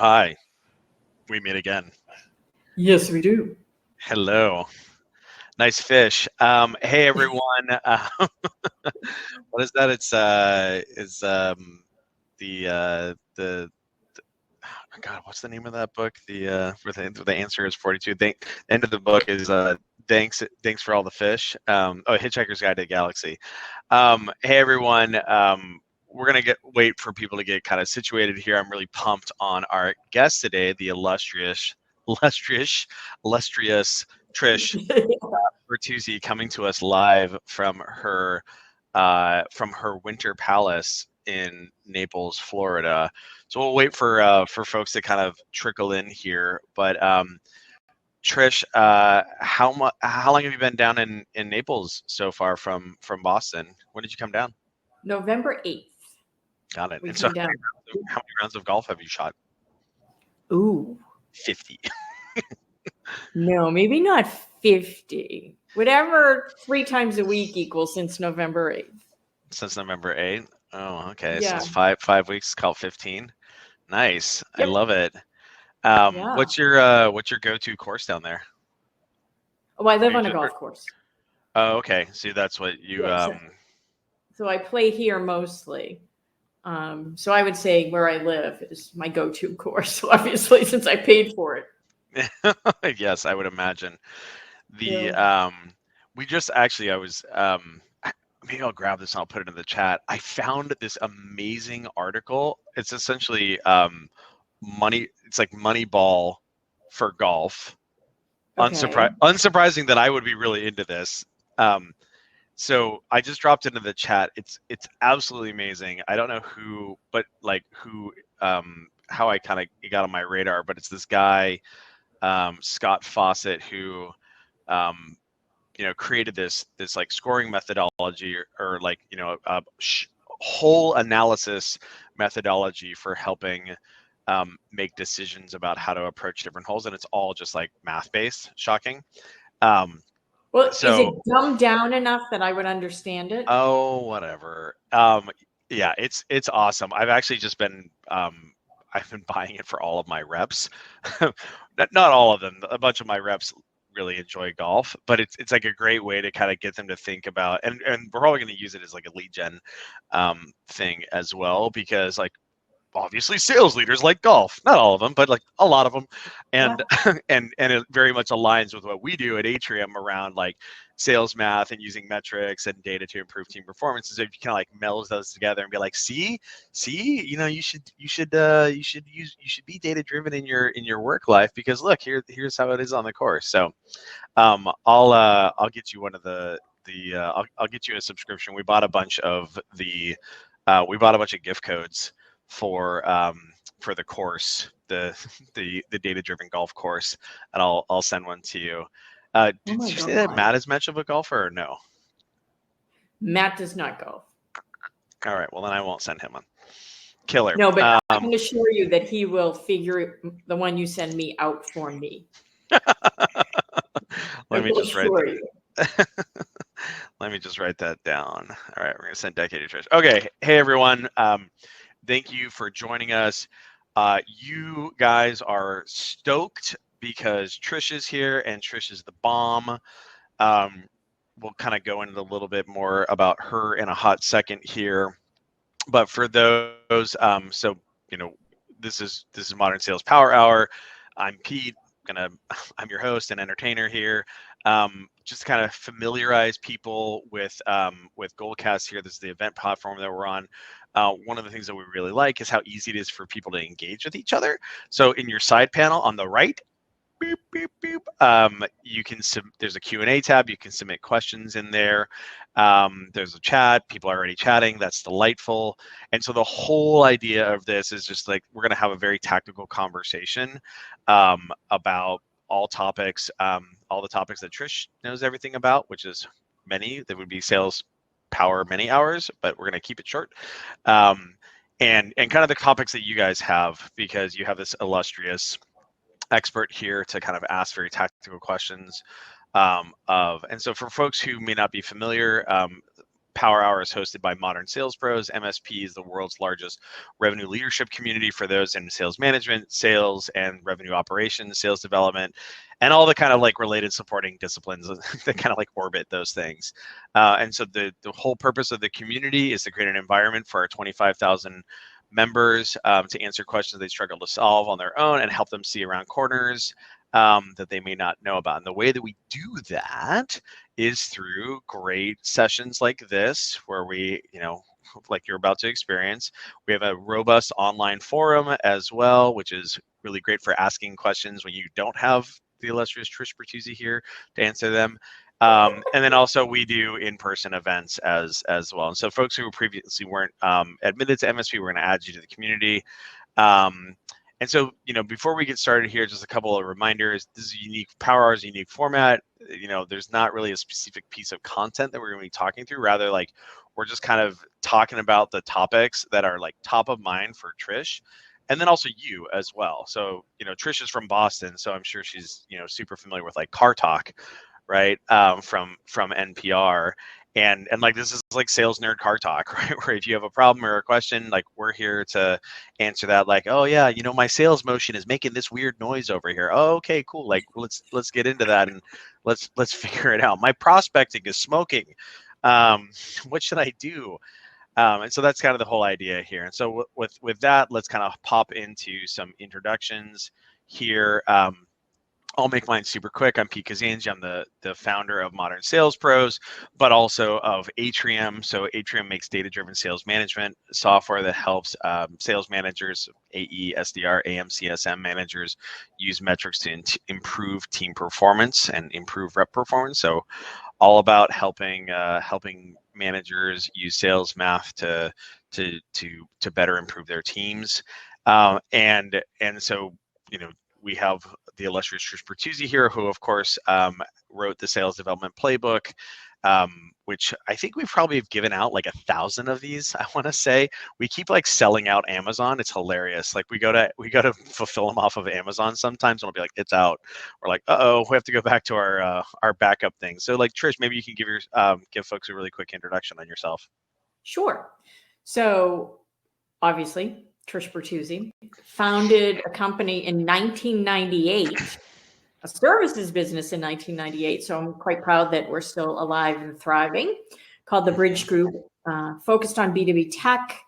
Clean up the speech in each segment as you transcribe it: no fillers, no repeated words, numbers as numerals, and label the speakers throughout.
Speaker 1: Hi, we meet again.
Speaker 2: Yes, we do.
Speaker 1: Hello, nice fish. Hey everyone. What is that? It's the oh God, what's the name of that book? The answer is 42. The end of the book is thanks for all the fish. Hitchhiker's Guide to the Galaxy. Hey everyone. We're gonna wait for people to get kind of situated here. I'm really pumped on our guest today, the illustrious, illustrious Trish Bertuzzi, coming to us live from her winter palace in Naples, Florida. So we'll wait for folks to kind of trickle in here. But Trish, how long have you been down in Naples so far from Boston? When did you come down?
Speaker 2: November 8th,
Speaker 1: Got it.
Speaker 2: we
Speaker 1: And so
Speaker 2: came down.
Speaker 1: how many rounds of golf have you shot?
Speaker 2: Ooh,
Speaker 1: 50.
Speaker 2: no, maybe not 50. Whatever 3 times a week equals since November 8th.
Speaker 1: Since November 8th. Oh, okay. So
Speaker 2: Yeah.
Speaker 1: it's five weeks, called 15. Nice. I
Speaker 2: Yep.
Speaker 1: love it.
Speaker 2: Yeah.
Speaker 1: What's your go-to course down there?
Speaker 2: Oh, I
Speaker 1: Are
Speaker 2: live
Speaker 1: you
Speaker 2: on a
Speaker 1: just,
Speaker 2: golf course.
Speaker 1: oh, okay. So that's what you
Speaker 2: Yeah. So I play here mostly. So I would say where I live is my go-to course, obviously, since I paid for it.
Speaker 1: yes, I would imagine. The
Speaker 2: Yeah.
Speaker 1: we just actually I was maybe I'll grab this and I'll put it in the chat. I found this amazing article. It's essentially it's like Moneyball for golf.
Speaker 2: Okay.
Speaker 1: Unsurprising that I would be really into this. Um, so I just dropped into the chat. It's absolutely amazing. I don't know who, but like who, how I kind of got on my radar, but it's this guy, Scott Fawcett, who, um, created this like scoring methodology or like a whole analysis methodology for helping make decisions about how to approach different holes, and it's all just like math based. Shocking. Um,
Speaker 2: Well, is it
Speaker 1: so
Speaker 2: dumbed down enough that I would understand it?
Speaker 1: Oh, whatever. Yeah, it's awesome. I've actually just been I've been buying it for all of my reps. Not all of them. A bunch of my reps really enjoy golf, but it's like a great way to kind of get them to think about, and we're probably going to use it as like a lead gen thing as well, because like obviously sales leaders like golf, not all of them, but like a lot of them,
Speaker 2: Yeah.
Speaker 1: and and it very much aligns with what we do at Atrium around like sales math and using metrics and data to improve team performance. So if you kind of like meld those together and be like, see, you should be data driven in your work life, because look, here's how it is on the course. So I'll get you one of I'll get you a subscription. We bought a bunch of gift codes for the course, the data driven golf course, and I'll send one to you.
Speaker 2: Oh
Speaker 1: Did
Speaker 2: my
Speaker 1: you say that
Speaker 2: God.
Speaker 1: Matt is much of a golfer or no?
Speaker 2: Matt does not golf.
Speaker 1: All right, well then I won't send him one. Killer.
Speaker 2: No, but I can assure you that he will figure the one you send me out for me. I
Speaker 1: Let me
Speaker 2: will
Speaker 1: just write
Speaker 2: assure you.
Speaker 1: that. Let me just write that down. All right, we're gonna send dedicated Trish. Okay, hey everyone. Thank you for joining us. You guys are stoked because Trish is here, and Trish is the bomb. Um, we'll kind of go into a little bit more about her in a hot second here. But for those, this is Modern Sales Power Hour. I'm Pete. I'm your host and entertainer here. Just to kind of familiarize people with Goalcast here. This is the event platform that we're on. One of the things that we really like is how easy it is for people to engage with each other. So in your side panel on the right, boop, boop, boop. You can there's a Q&A tab. You can submit questions in there. There's a chat. People are already chatting. That's delightful. And so the whole idea of this is just like we're going to have a very tactical conversation about all the topics that Trish knows everything about, which is many. That would be sales power many hours, but we're going to keep it short. And kind of the topics that you guys have, because you have this illustrious expert here to kind of ask very tactical questions and so for folks who may not be familiar, Power Hour is hosted by Modern Sales Pros. MSP is the world's largest revenue leadership community for those in sales management, sales and revenue operations, sales development, and all the kind of like related supporting disciplines that kind of like orbit those things. And so the whole purpose of the community is to create an environment for our 25,000 members to answer questions they struggle to solve on their own and help them see around corners that they may not know about. And the way that we do that is through great sessions like this, where we, like you're about to experience. We have a robust online forum as well, which is really great for asking questions when you don't have the illustrious Trish Bertuzzi here to answer them. And then also we do in-person events as well. And so folks who previously weren't admitted to MSP, we're going to add you to the community. And so, before we get started here, just a couple of reminders. This is a unique Power Hour's unique format. There's not really a specific piece of content that we're going to be talking through. Rather, like we're just kind of talking about the topics that are like top of mind for Trish, and then also you as well. So, Trish is from Boston, so I'm sure she's super familiar with like car talk, right? From NPR. And like this is like sales nerd car talk, right? Where if you have a problem or a question, like we're here to answer that. Like, oh yeah, my sales motion is making this weird noise over here. Oh, okay, cool. Like let's get into that and let's figure it out. My prospecting is smoking. What should I do? And so that's kind of the whole idea here. And so with that, let's kind of pop into some introductions here. I'll make mine super quick. I'm Pete Kazanjy. I'm the founder of Modern Sales Pros, but also of Atrium. So Atrium makes data-driven sales management software that helps sales managers, AE, SDR, AM, CSM managers use metrics to improve team performance and improve rep performance. So all about helping managers use sales math to better improve their teams. And so we have the illustrious Trish Bertuzzi here, who of course wrote the Sales Development Playbook, which I think we probably have given out like 1,000 of these. I want to say we keep like selling out Amazon. It's hilarious. Like we go to fulfill them off of Amazon sometimes, and we'll be like, it's out. We're like, we have to go back to our backup thing. So like Trish, maybe you can give folks a really quick introduction on yourself.
Speaker 2: Sure. So obviously, Trish Bertuzzi founded a company in 1998, a services business in 1998. So I'm quite proud that we're still alive and thriving, called the Bridge Group, focused on B2B tech,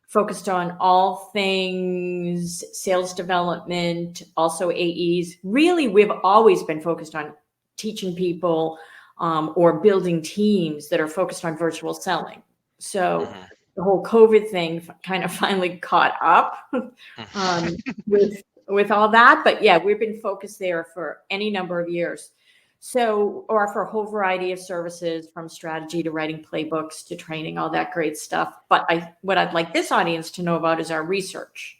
Speaker 2: focused on all things sales development, also AEs. Really, we've always been focused on teaching people or building teams that are focused on virtual selling. So the whole COVID thing kind of finally caught up with all that. But yeah, we've been focused there for any number of years. So, or for a whole variety of services, from strategy to writing playbooks to training, all that great stuff. But what I'd like this audience to know about is our research.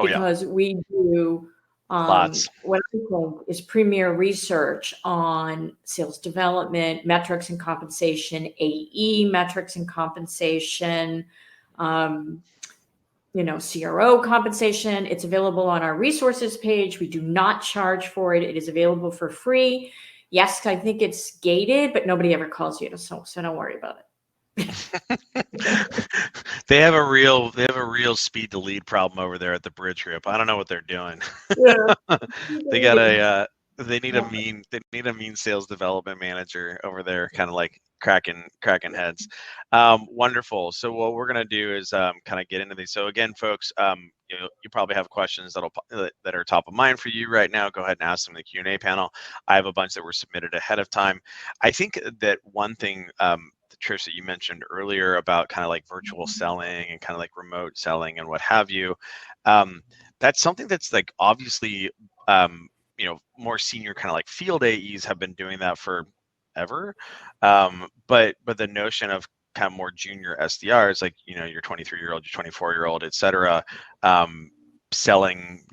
Speaker 2: Because we do what I call is premier research on sales development, metrics and compensation, AE metrics and compensation, CRO compensation. It's available on our resources page. We do not charge for it. It is available for free. Yes, I think it's gated, but nobody ever calls you, so don't worry about it.
Speaker 1: They have a real speed to lead problem over there at the Bridge Group. I don't know what they're doing.
Speaker 2: Yeah.
Speaker 1: They need a mean sales development manager over there, kind of like cracking heads. Wonderful. So what we're gonna do is kind of get into these. So again, folks, you probably have questions that are top of mind for you right now. Go ahead and ask them in the Q&A panel. I have a bunch that were submitted ahead of time. I think that one thing, Trish, that you mentioned earlier about kind of like virtual selling and kind of like remote selling and what have you, that's something that's like obviously more senior kind of like field AEs have been doing that forever, but the notion of kind of more junior SDRs, like your 23-year-old, your 24-year-old, et cetera, selling,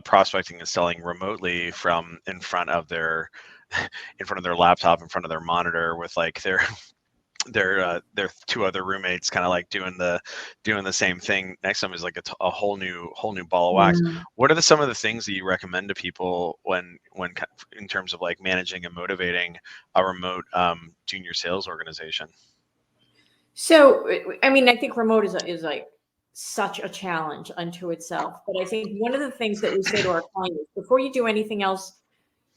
Speaker 1: prospecting and selling remotely from in front of their laptop, in front of their monitor, with like their two other roommates kind of like doing the same thing next to them, is like a whole new ball of wax. What are some of the things that you recommend to people when in terms of like managing and motivating a remote junior sales organization?
Speaker 2: So, I mean, I think remote is like such a challenge unto itself. But I think one of the things that we say to our clients before you do anything else,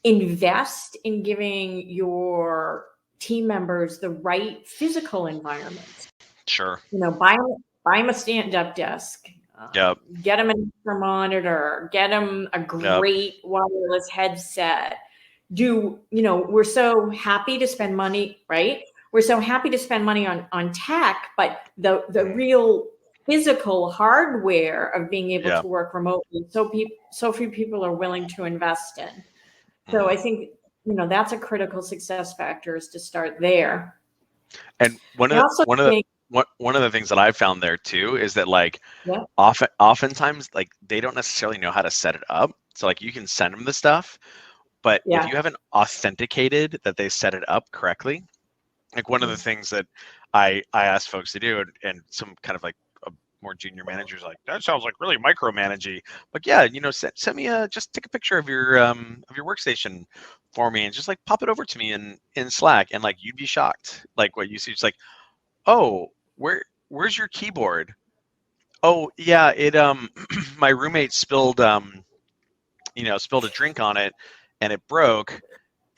Speaker 2: invest in giving your team members the right physical environment.
Speaker 1: Sure.
Speaker 2: Buy them a stand-up desk.
Speaker 1: Yep.
Speaker 2: Get them an extra monitor. Get them a
Speaker 1: Yep.
Speaker 2: great wireless headset. We're so happy to spend money, right? We're so happy to spend money on tech, but the real physical hardware of being able
Speaker 1: Yeah.
Speaker 2: to work remotely, so few people are willing to invest in. So
Speaker 1: Mhm.
Speaker 2: I think that's a critical success factor, is to start there.
Speaker 1: And one
Speaker 2: I
Speaker 1: of
Speaker 2: also
Speaker 1: the
Speaker 2: think,
Speaker 1: one of the things that I've found there too is that like
Speaker 2: yeah,
Speaker 1: oftentimes like they don't necessarily know how to set it up. So like you can send them the stuff, but if
Speaker 2: yeah,
Speaker 1: you haven't authenticated that they set it up correctly, like one of the things that I ask folks to do, and some kind of like more junior managers like, that sounds like really micromanaging. But yeah, send me just take a picture of your workstation for me and just like pop it over to me in Slack, and like you'd be shocked like what you see. It's like, oh, where's your keyboard? Oh yeah, it my roommate spilled spilled a drink on it and it broke,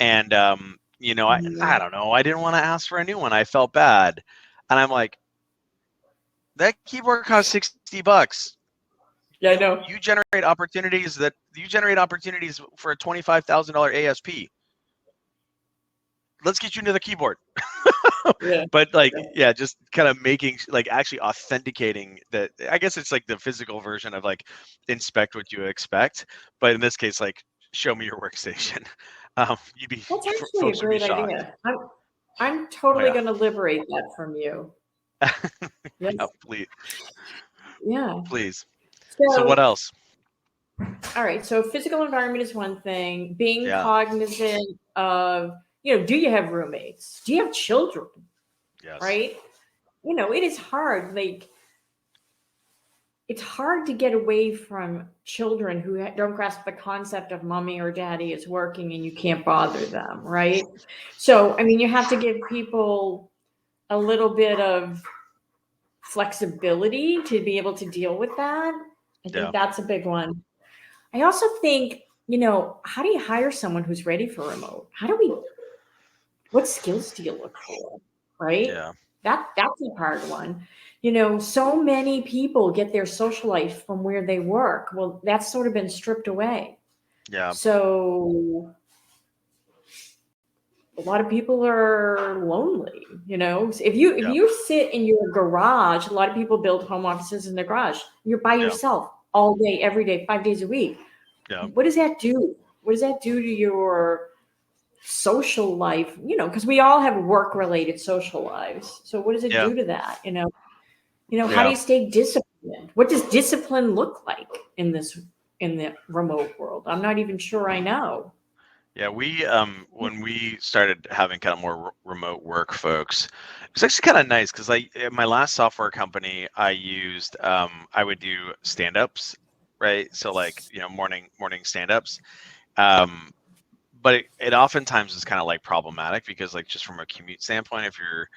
Speaker 1: and I don't know, I didn't want to ask for a new one. I felt bad. And I'm like, that keyboard cost $60.
Speaker 2: yeah, I know.
Speaker 1: You generate opportunities for a $25,000 ASP. Let's get you another keyboard.
Speaker 2: Yeah.
Speaker 1: But like, yeah, just kind of making like actually authenticating that. I guess it's like the physical version of like inspect what you expect, but in this case, like show me your workstation. You'd be
Speaker 2: That's actually a
Speaker 1: folks would be
Speaker 2: great
Speaker 1: shocked.
Speaker 2: idea. I'm
Speaker 1: Oh
Speaker 2: totally
Speaker 1: yeah.
Speaker 2: going to liberate that from you. Yes.
Speaker 1: Yeah, please,
Speaker 2: Yeah.
Speaker 1: please. So what
Speaker 2: So,
Speaker 1: else?
Speaker 2: all right. So physical environment is one thing. Being
Speaker 1: Yeah.
Speaker 2: cognizant of, do you have roommates? Do you have children?
Speaker 1: Yes.
Speaker 2: Right? It is hard. Like, it's hard to get away from children who don't grasp the concept of mommy or daddy is working and you can't bother them, right? So, I mean, you have to give people a little bit of flexibility to be able to deal with that. I
Speaker 1: Yeah.
Speaker 2: think that's a big one. I also think, how do you hire someone who's ready for remote? What skills do you look for? Right?
Speaker 1: Yeah.
Speaker 2: That's a hard one. So many people get their social life from where they work. Well, that's sort of been stripped away.
Speaker 1: Yeah.
Speaker 2: So a lot of people are lonely. If
Speaker 1: Yeah.
Speaker 2: you sit in your garage, a lot of people build home offices in their garage. You're by
Speaker 1: Yeah.
Speaker 2: yourself all day, every day, 5 days a week.
Speaker 1: Yeah.
Speaker 2: What does that do? What does that do to your social life? Because we all have work related social lives. So what does it
Speaker 1: Yeah.
Speaker 2: do to that? How do
Speaker 1: Yeah.
Speaker 2: you stay disciplined? What does discipline look like in the remote world? I'm not even sure I know.
Speaker 1: Yeah, we when we started having kind of more remote work folks, it was actually kind of nice because at my last software company, I used I would do stand-ups, right? So like, morning stand-ups. Um, but it oftentimes is kind of like problematic because like just from a commute standpoint, if you're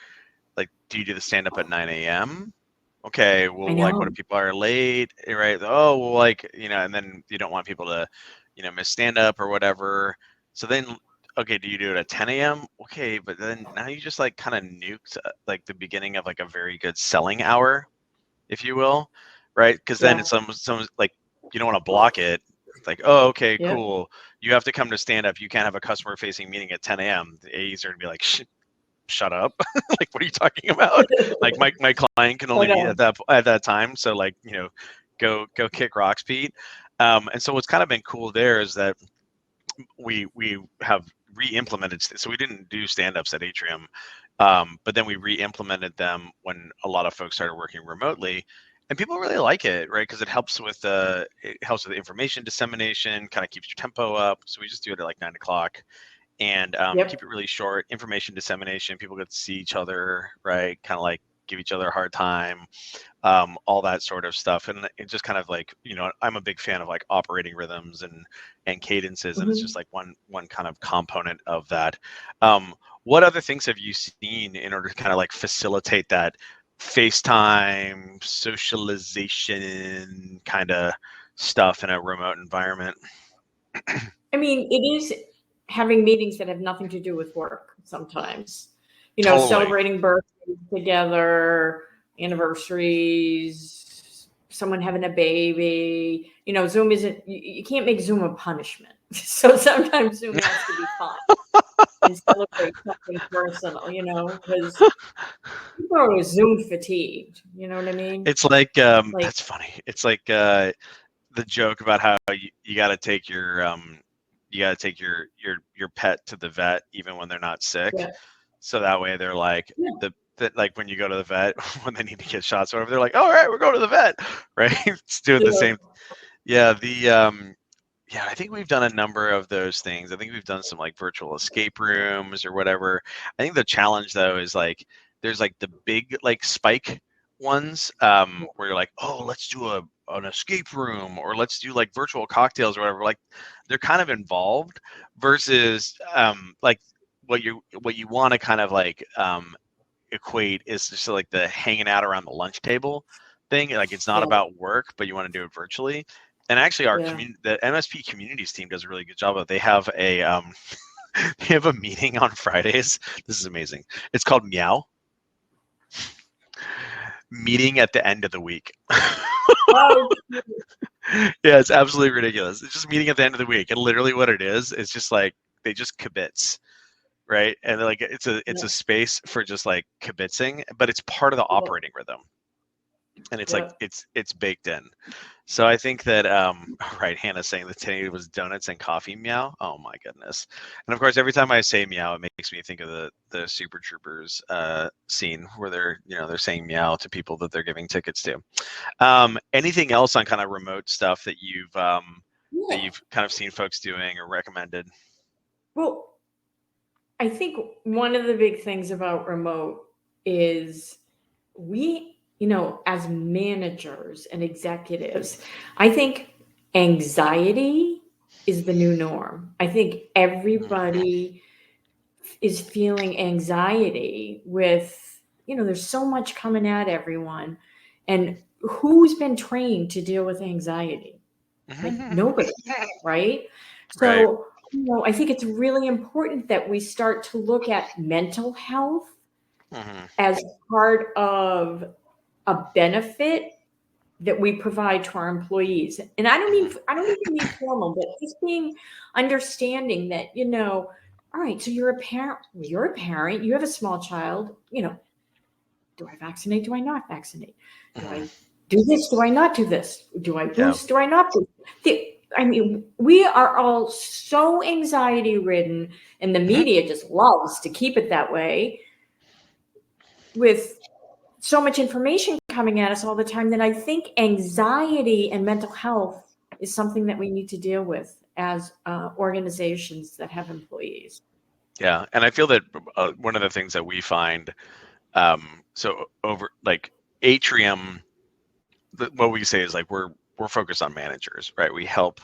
Speaker 1: like, do you do the stand-up at 9 a.m.? Okay,
Speaker 2: I
Speaker 1: well, like, what
Speaker 2: know.
Speaker 1: if people are late, right? Oh, well, like, and then you don't want people to, miss stand up or whatever. So then, okay, do you do it at 10 a.m.? Okay, but then now you just like kind of nuked like the beginning of like a very good selling hour, if you will, right? Because then
Speaker 2: Yeah.
Speaker 1: it's some like you don't want to block it. It's like, oh, okay,
Speaker 2: Yeah.
Speaker 1: cool. You have to come to stand up. You can't have a customer facing meeting at 10 a.m. The A's are gonna be like, shut up. Like, what are you talking about? Like my client can
Speaker 2: I
Speaker 1: only meet
Speaker 2: know.
Speaker 1: at that time. So like, go kick rocks, Pete. And so what's kind of been cool there is that we have re-implemented, so we didn't do stand-ups at Atrium, but then we re-implemented them when a lot of folks started working remotely, and people really like it, right? Because it helps with information dissemination, kind of keeps your tempo up. So we just do it at like 9 o'clock, and keep
Speaker 2: Yep.
Speaker 1: it really short. Information dissemination, people get to see each other, right? Kind of like give each other a hard time, all that sort of stuff. And it just kind of like, I'm a big fan of like operating rhythms and cadences, and it's just like one kind of component of that. What other things have you seen in order to kind of like facilitate that FaceTime socialization kind of stuff in a remote environment?
Speaker 2: I mean, it is having meetings that have nothing to do with work sometimes.
Speaker 1: Totally.
Speaker 2: Celebrating birthdays together, anniversaries, someone having a baby. Zoom isn't, you can't make Zoom a punishment. So sometimes Zoom has to be fun and celebrate something personal, because people are always Zoom fatigued. You know what I mean?
Speaker 1: It's like, that's funny. It's like the joke about how you got to take your your pet to the vet even when they're not sick.
Speaker 2: Yeah.
Speaker 1: So that way they're like like when you go to the vet when they need to get shots or whatever, they're like, all right, we're going to the vet, right? It's doing the same. Yeah, yeah, I think we've done a number of those things. I think we've done some like virtual escape rooms or whatever. I think the challenge though is like there's like the big like spike ones where you're like, oh, let's do an escape room, or let's do like virtual cocktails or whatever. Like they're kind of involved versus like what you want to kind of like equate is just like the hanging out around the lunch table thing. Like it's not about work, but you want to do it virtually. And actually, our the MSP communities team does a really good job of. They have a they have a meeting on Fridays. This is amazing. It's called Meow. Meeting at the end of the week.
Speaker 2: Oh.
Speaker 1: Yeah, it's absolutely ridiculous. It's just meeting at the end of the week, and literally what it is just like they just kibitz, right? And like it's a space for just like kibitzing, but it's part of the operating rhythm. And it's like it's baked in. So I think that right, Hannah's saying that today was donuts and coffee. Meow. Oh my goodness. And of course, every time I say meow, it makes me think of the Super Troopers scene where they're saying meow to people that they're giving tickets to. Anything else on kind of remote stuff that you've kind of seen folks doing or recommended?
Speaker 2: Well, I think one of the big things about remote is we, as managers and executives, I think anxiety is the new norm. I think everybody is feeling anxiety with, there's so much coming at everyone. And who's been trained to deal with anxiety? Like nobody, right? So, I think it's really important that we start to look at mental health as part of a benefit that we provide to our employees. And I don't even mean formal, but just being understanding that, all right, so you're a parent, you have a small child, do I vaccinate? Do I not vaccinate? Do I do this? Do I not do this? Do I boost? Do I not boost? I mean, we are all so anxiety ridden, and the media just loves to keep it that way with so much information coming at us all the time, that I think anxiety and mental health is something that we need to deal with as organizations that have employees.
Speaker 1: Yeah, and I feel that one of the things that we find, so over like Atrium, what we say is like we're focused on managers, right? We help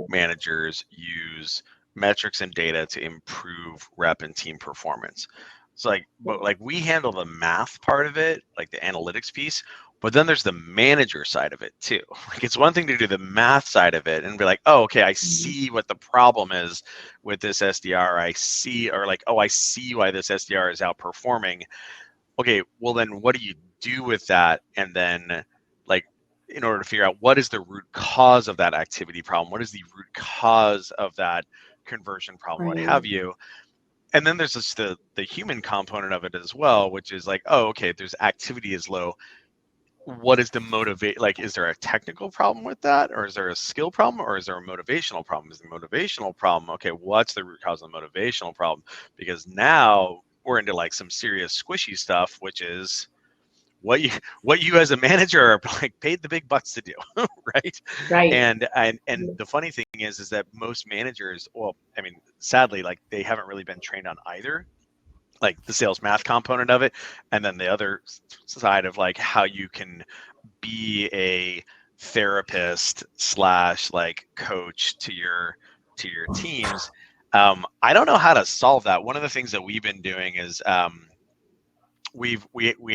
Speaker 1: managers use metrics and data to improve rep and team performance. So like we handle the math part of it, like the analytics piece, but then there's the manager side of it too. Like it's one thing to do the math side of it and be like, oh, okay, I see what the problem is with this SDR. I see why this SDR is outperforming. Okay, well then what do you do with that? And then like in order to figure out what is the root cause of that activity problem, what is the root cause of that conversion problem, what have you. And then there's just the human component of it as well, which is like, oh, okay, there's activity is low. What is the motivate? Like, is there a technical problem with that? Or is there a skill problem? Or is there a motivational problem? Is the motivational problem, okay, what's the root cause of the motivational problem? Because now we're into like some serious squishy stuff, which is what you as a manager are like paid the big bucks to do, right? And the funny thing is that most managers, well, I mean, sadly, like they haven't really been trained on either. like the sales math component of it, and then the other side of like how you can be a therapist slash like coach to your teams. I don't know how to solve that. One of the things that we've been doing is we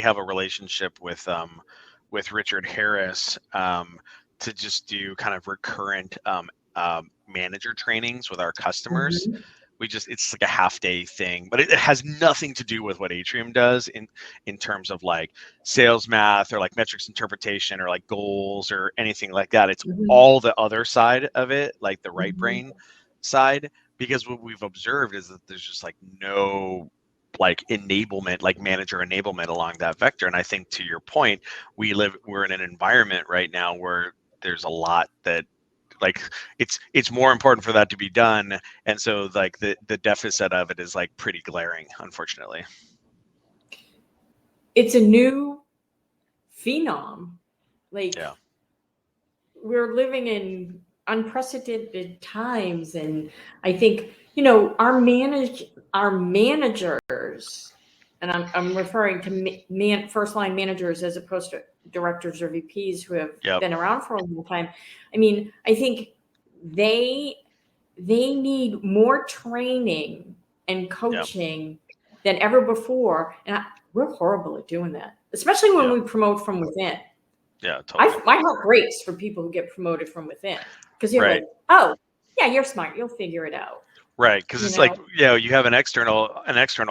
Speaker 1: have a relationship with Richard Harris to just do kind of recurrent manager trainings with our customers.
Speaker 2: Mhm.
Speaker 1: It's like a half day thing, but it has nothing to do with what Atrium does in terms of like sales math or like metrics interpretation or like goals or anything like that. It's
Speaker 2: Mhm.
Speaker 1: all the other side of it, like the right
Speaker 2: Mhm.
Speaker 1: brain side, because what we've observed is that there's just like no like enablement, like manager enablement along that vector. And I think to your point, we're in an environment right now where there's a lot that like it's more important for that to be done, and so like the deficit of it is like pretty glaring, unfortunately.
Speaker 2: It's a new phenom.
Speaker 1: Yeah.
Speaker 2: Like, we're living in unprecedented times, and I think, our managers, and I'm referring to first line managers as opposed to directors or VPs who have
Speaker 1: Yep.
Speaker 2: been around for a long time. I mean, I think they need more training and
Speaker 1: Yep.
Speaker 2: coaching than ever before, and we're horrible at doing that, especially when
Speaker 1: Yep.
Speaker 2: we promote from within.
Speaker 1: Yeah, totally.
Speaker 2: My heart breaks for people who get promoted from within, because you're
Speaker 1: Right.
Speaker 2: like, oh, yeah, you're smart, you'll figure it out.
Speaker 1: Right, because
Speaker 2: You
Speaker 1: it's like,
Speaker 2: know,
Speaker 1: you have an external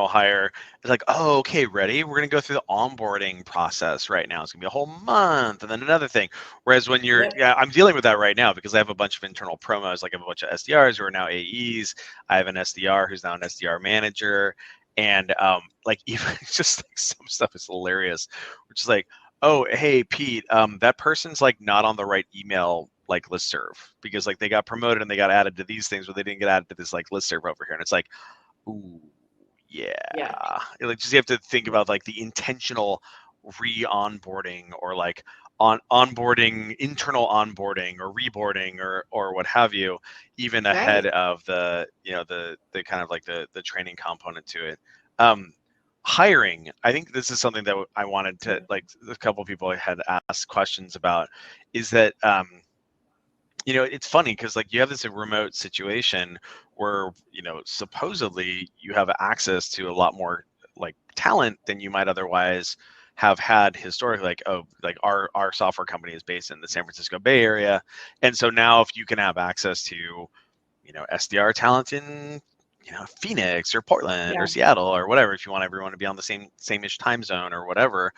Speaker 1: hire. It's like, oh, okay, ready? We're gonna go through the onboarding process right now. It's gonna be a whole month, and then another thing. Whereas when
Speaker 2: yep,
Speaker 1: I'm dealing with that right now because I have a bunch of internal promos. Like I have a bunch of SDRs who are now AEs. I have an SDR who's now an SDR manager, and like even just like some stuff is hilarious, which is like, oh, hey, Pete, that person's like not on the right email like listserv because like they got promoted and they got added to these things, but they didn't get added to this like listserv over here. And it's like, ooh, yeah.
Speaker 2: yeah,
Speaker 1: Like just you have to think about like the intentional re-onboarding or like onboarding, internal onboarding or reboarding or what have you, even ahead
Speaker 2: right.
Speaker 1: of the kind of like the training component to it. Um, Hiring, I think this is something that I wanted to like a couple of people had asked questions about, is that it's funny because like you have this remote situation where supposedly you have access to a lot more like talent than you might otherwise have had historically. Like, oh, like our software company is based in the San Francisco Bay Area, and so now if you can have access to SDR talent in Phoenix or Portland or
Speaker 2: Yeah,
Speaker 1: Seattle or whatever, if you want everyone to be on the same-ish time zone or whatever,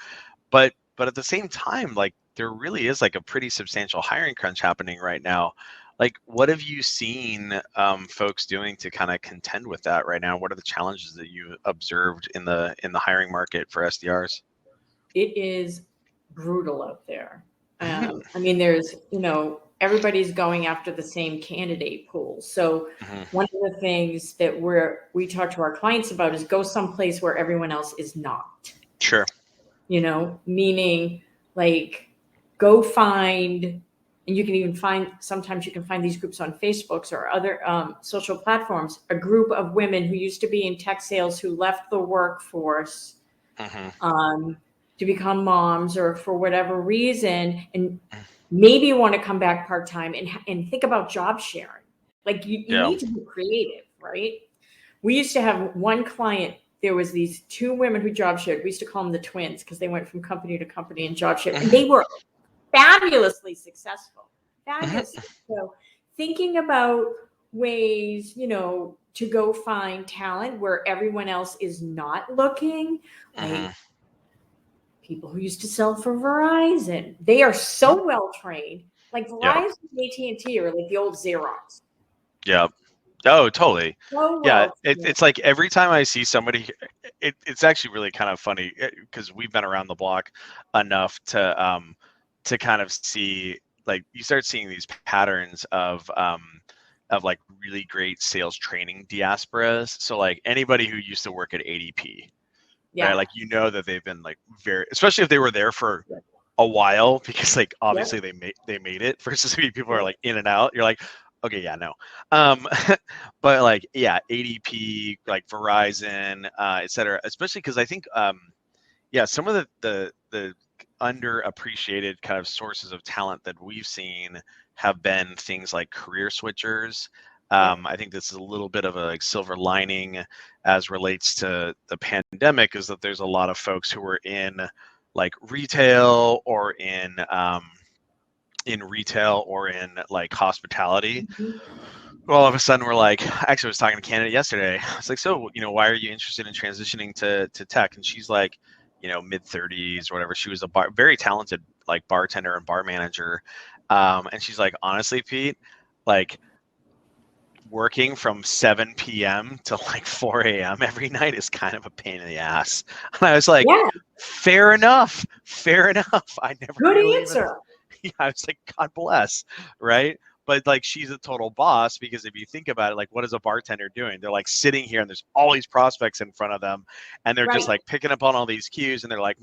Speaker 1: but at the same time, like there really is like a pretty substantial hiring crunch happening right now. Like, what have you seen folks doing to kind of contend with that right now? What are the challenges that you observed in the hiring market for SDRs?
Speaker 2: it is brutal out there. I mean, there's, everybody's going after the same candidate pool. So
Speaker 1: Mm-hmm.
Speaker 2: one of the things that we talk to our clients about is go someplace where everyone else is not.
Speaker 1: Sure.
Speaker 2: Meaning like go find, and you can even sometimes you can find these groups on Facebooks or other social platforms, a group of women who used to be in tech sales who left the workforce
Speaker 1: Mm-hmm.
Speaker 2: to become moms or for whatever reason, and maybe want to come back part-time and think about job sharing. Like you
Speaker 1: Yeah.
Speaker 2: need to be creative, right? We used to have one client. There was these two women who job shared. We used to call them the twins because they went from company to company and job shared, and they were fabulously successful.
Speaker 1: Mm-hmm.
Speaker 2: Fabulously. So thinking about ways, to go find talent where everyone else is not looking,
Speaker 1: Mm-hmm.
Speaker 2: like people who used to sell for Verizon. They are so well trained. Like
Speaker 1: Yeah.
Speaker 2: Verizon and AT&T are like the old Xerox.
Speaker 1: Yeah. Oh, totally.
Speaker 2: So
Speaker 1: Yeah,
Speaker 2: well trained.
Speaker 1: it's like every time I see somebody, it's actually really kind of funny because we've been around the block enough to kind of see, like you start seeing these patterns of like really great sales training diasporas. So like anybody who used to work at ADP, right?
Speaker 2: Yeah.
Speaker 1: Like that they've been like very, especially if they were there for a while, because like
Speaker 2: Yep.
Speaker 1: obviously they made it versus people are
Speaker 2: Yep.
Speaker 1: like in and out. You're like, Okay, yeah, no. Um, but like, yeah, ADP, like Verizon, et cetera, especially because I think, yeah, some of the underappreciated kind of sources of talent that we've seen have been things like career switchers.
Speaker 2: Yep.
Speaker 1: I think this is a little bit of a like silver lining as relates to the pandemic, is that there's a lot of folks who are in like retail or in retail or in like hospitality.
Speaker 2: Mhm.
Speaker 1: Well, all of a sudden we're like, actually, I was talking to a candidate yesterday. I was like, so, why are you interested in transitioning to tech? And she's like, mid 30s or whatever. She was a very talented like bartender and bar manager. And she's like, honestly, Pete, like working from 7 p.m. to like 4 a.m. every night is kind of a pain in the ass. And I was like,
Speaker 2: Yeah,
Speaker 1: fair enough. Fair enough. I never
Speaker 2: good
Speaker 1: really even
Speaker 2: answer.
Speaker 1: yeah, I was like, God bless, right? But like, she's a total boss because if you think about it, like, what is a bartender doing? They're like sitting here and there's all these prospects in front of them, and they're just
Speaker 2: Right.
Speaker 1: like picking up on all these cues, and they're like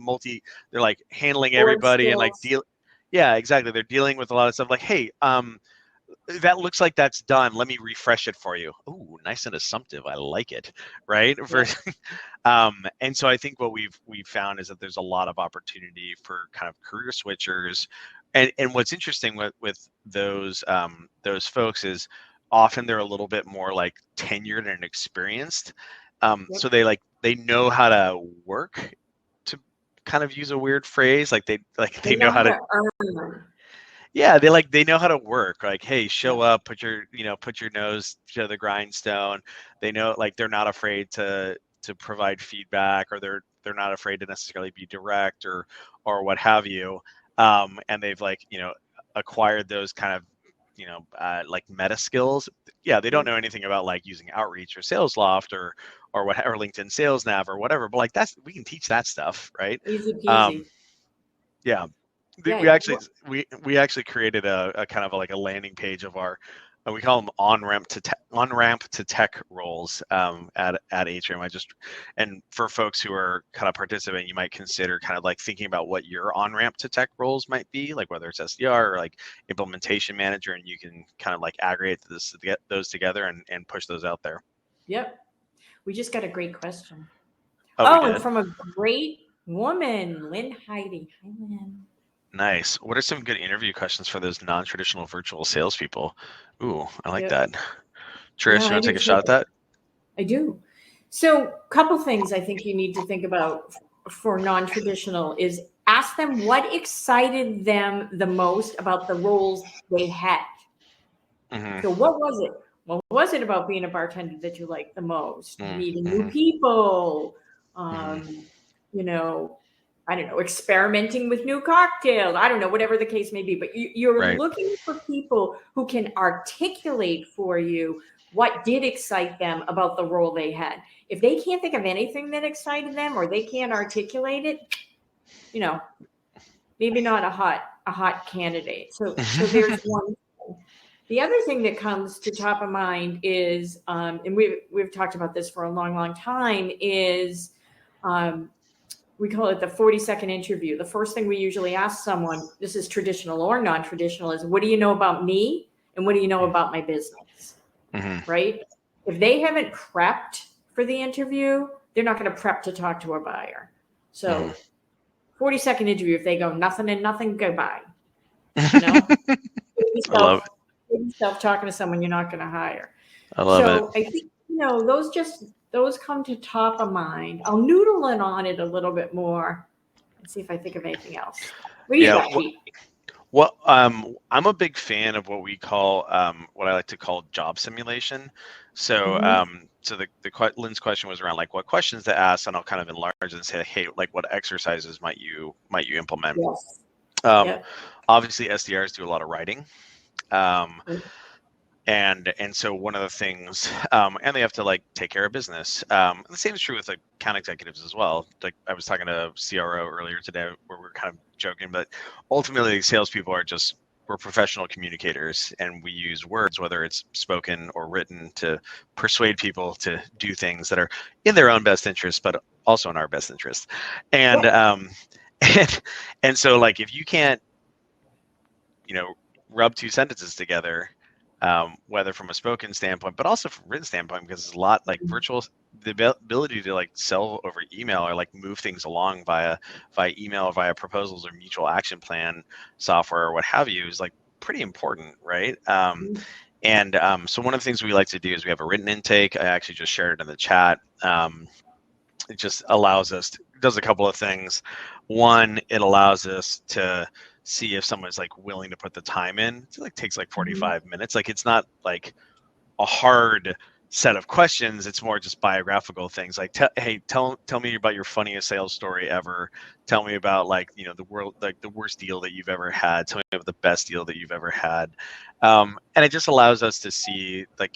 Speaker 1: handling
Speaker 2: Board
Speaker 1: everybody and like
Speaker 2: skills.
Speaker 1: yeah, exactly. They're dealing with a lot of stuff like, hey, that looks like that's done. Let me refresh it for you. Ooh, nice and assumptive. I like it. Right.
Speaker 2: Yeah.
Speaker 1: And so I think what we've found is that there's a lot of opportunity for kind of career switchers. And what's interesting with those folks is often they're a little bit more like tenured and experienced.
Speaker 2: Yep.
Speaker 1: So they know how to work, to kind of use a weird phrase.
Speaker 2: They
Speaker 1: They know
Speaker 2: know
Speaker 1: how
Speaker 2: how
Speaker 1: to,
Speaker 2: to earn.
Speaker 1: yeah, they know how to work. Like, hey, show
Speaker 2: Yep.
Speaker 1: up, put your nose to the grindstone. They know, like, they're not afraid to provide feedback, or they're not afraid to necessarily be direct or what have you. And they've like, acquired those kind of, like meta skills. Yeah, they don't
Speaker 2: Yep.
Speaker 1: know anything about like using outreach or SalesLoft or whatever, LinkedIn Sales Nav or whatever, but like we can teach that stuff, right?
Speaker 2: Easy
Speaker 1: Um,
Speaker 2: peasy.
Speaker 1: yeah, we
Speaker 2: Yeah.
Speaker 1: actually we actually created a kind of like a landing page of our we call them on ramp to tech roles at Atrium. And for folks who are kind of participating, you might consider kind of like thinking about what your on ramp to tech roles might be, like whether it's SDR or like implementation manager, and you can kind of like aggregate those together and push those out there.
Speaker 2: Yep. We just got a great question.
Speaker 1: Oh, we
Speaker 2: Oh, and
Speaker 1: did.
Speaker 2: from a great woman, Lynn Heidi. Hi, Lynn.
Speaker 1: Nice. What are some good interview questions for those non-traditional virtual salespeople? Ooh, I like
Speaker 2: Yep.
Speaker 1: that. Trish,
Speaker 2: Yeah,
Speaker 1: you
Speaker 2: I
Speaker 1: want to
Speaker 2: do
Speaker 1: take a shot
Speaker 2: too.
Speaker 1: at that?
Speaker 2: I do. So, couple things I think you need to think about for non-traditional is ask them what excited them the most about the roles they had.
Speaker 1: Mm-hmm.
Speaker 2: So, what was it? What was it about being a bartender that you liked the most? Meeting new
Speaker 1: Mm-hmm.
Speaker 2: people,
Speaker 1: Mm-hmm.
Speaker 2: um, you know, I don't know, experimenting with new cocktails. I don't know, whatever the case may be. But you're
Speaker 1: Right.
Speaker 2: looking for people who can articulate for you what did excite them about the role they had. If they can't think of anything that excited them or they can't articulate it, you know, maybe not a hot candidate. So there's one. The other thing that comes to top of mind is, and we've talked about this for a long, long time, is we call it the 40-second interview. The first thing we usually ask someone, this is traditional or non-traditional, is what do you know about me and what do you know about my business,
Speaker 1: Mm-hmm.
Speaker 2: right? If they haven't prepped for the interview, they're not going to prep to talk to a buyer.
Speaker 1: Mm-hmm.
Speaker 2: So 40-second interview, if they go nothing and nothing, goodbye. You know?
Speaker 1: I love it.
Speaker 2: Put yourself talking to someone you're not going to hire.
Speaker 1: I love it.
Speaker 2: So I think, those come to top of mind. I'll noodle in on it a little bit more and see if I think of anything else. What do you
Speaker 1: Yeah.
Speaker 2: got, Pete?
Speaker 1: Well, I'm a big fan of what we call, what I like to call job simulation. So,
Speaker 2: Mm-hmm.
Speaker 1: Lynn's question was around like what questions to ask, and I'll kind of enlarge and say, hey, like what exercises might you implement?
Speaker 2: Yes.
Speaker 1: Um,
Speaker 2: Yep.
Speaker 1: Obviously, SDRs do a lot of writing. Um, and so one of the things, and they have to like take care of business. The same is true with like account executives as well. Like I was talking to CRO earlier today where we're kind of joking, but ultimately salespeople we're professional communicators, and we use words, whether it's spoken or written, to persuade people to do things that are in their own best interest, but also in our best interest. And
Speaker 2: Yep.
Speaker 1: and so like if you can't, rub two sentences together, whether from a spoken standpoint, but also from a written standpoint, because it's a lot like the ability to like sell over email or like move things along via email or via proposals or mutual action plan software or what have you is like pretty important, right? So one of the things we like to do is we have a written intake. I actually just shared it in the chat. It just allows us does a couple of things. One, it allows us to see if someone's like willing to put the time in. It like takes like 45 minutes. Like it's not like a hard set of questions. It's more just biographical things like, hey, tell me about your funniest sales story ever. Tell me about like, the worst deal that you've ever had. Tell me about the best deal that you've ever had. And it just allows us to see like,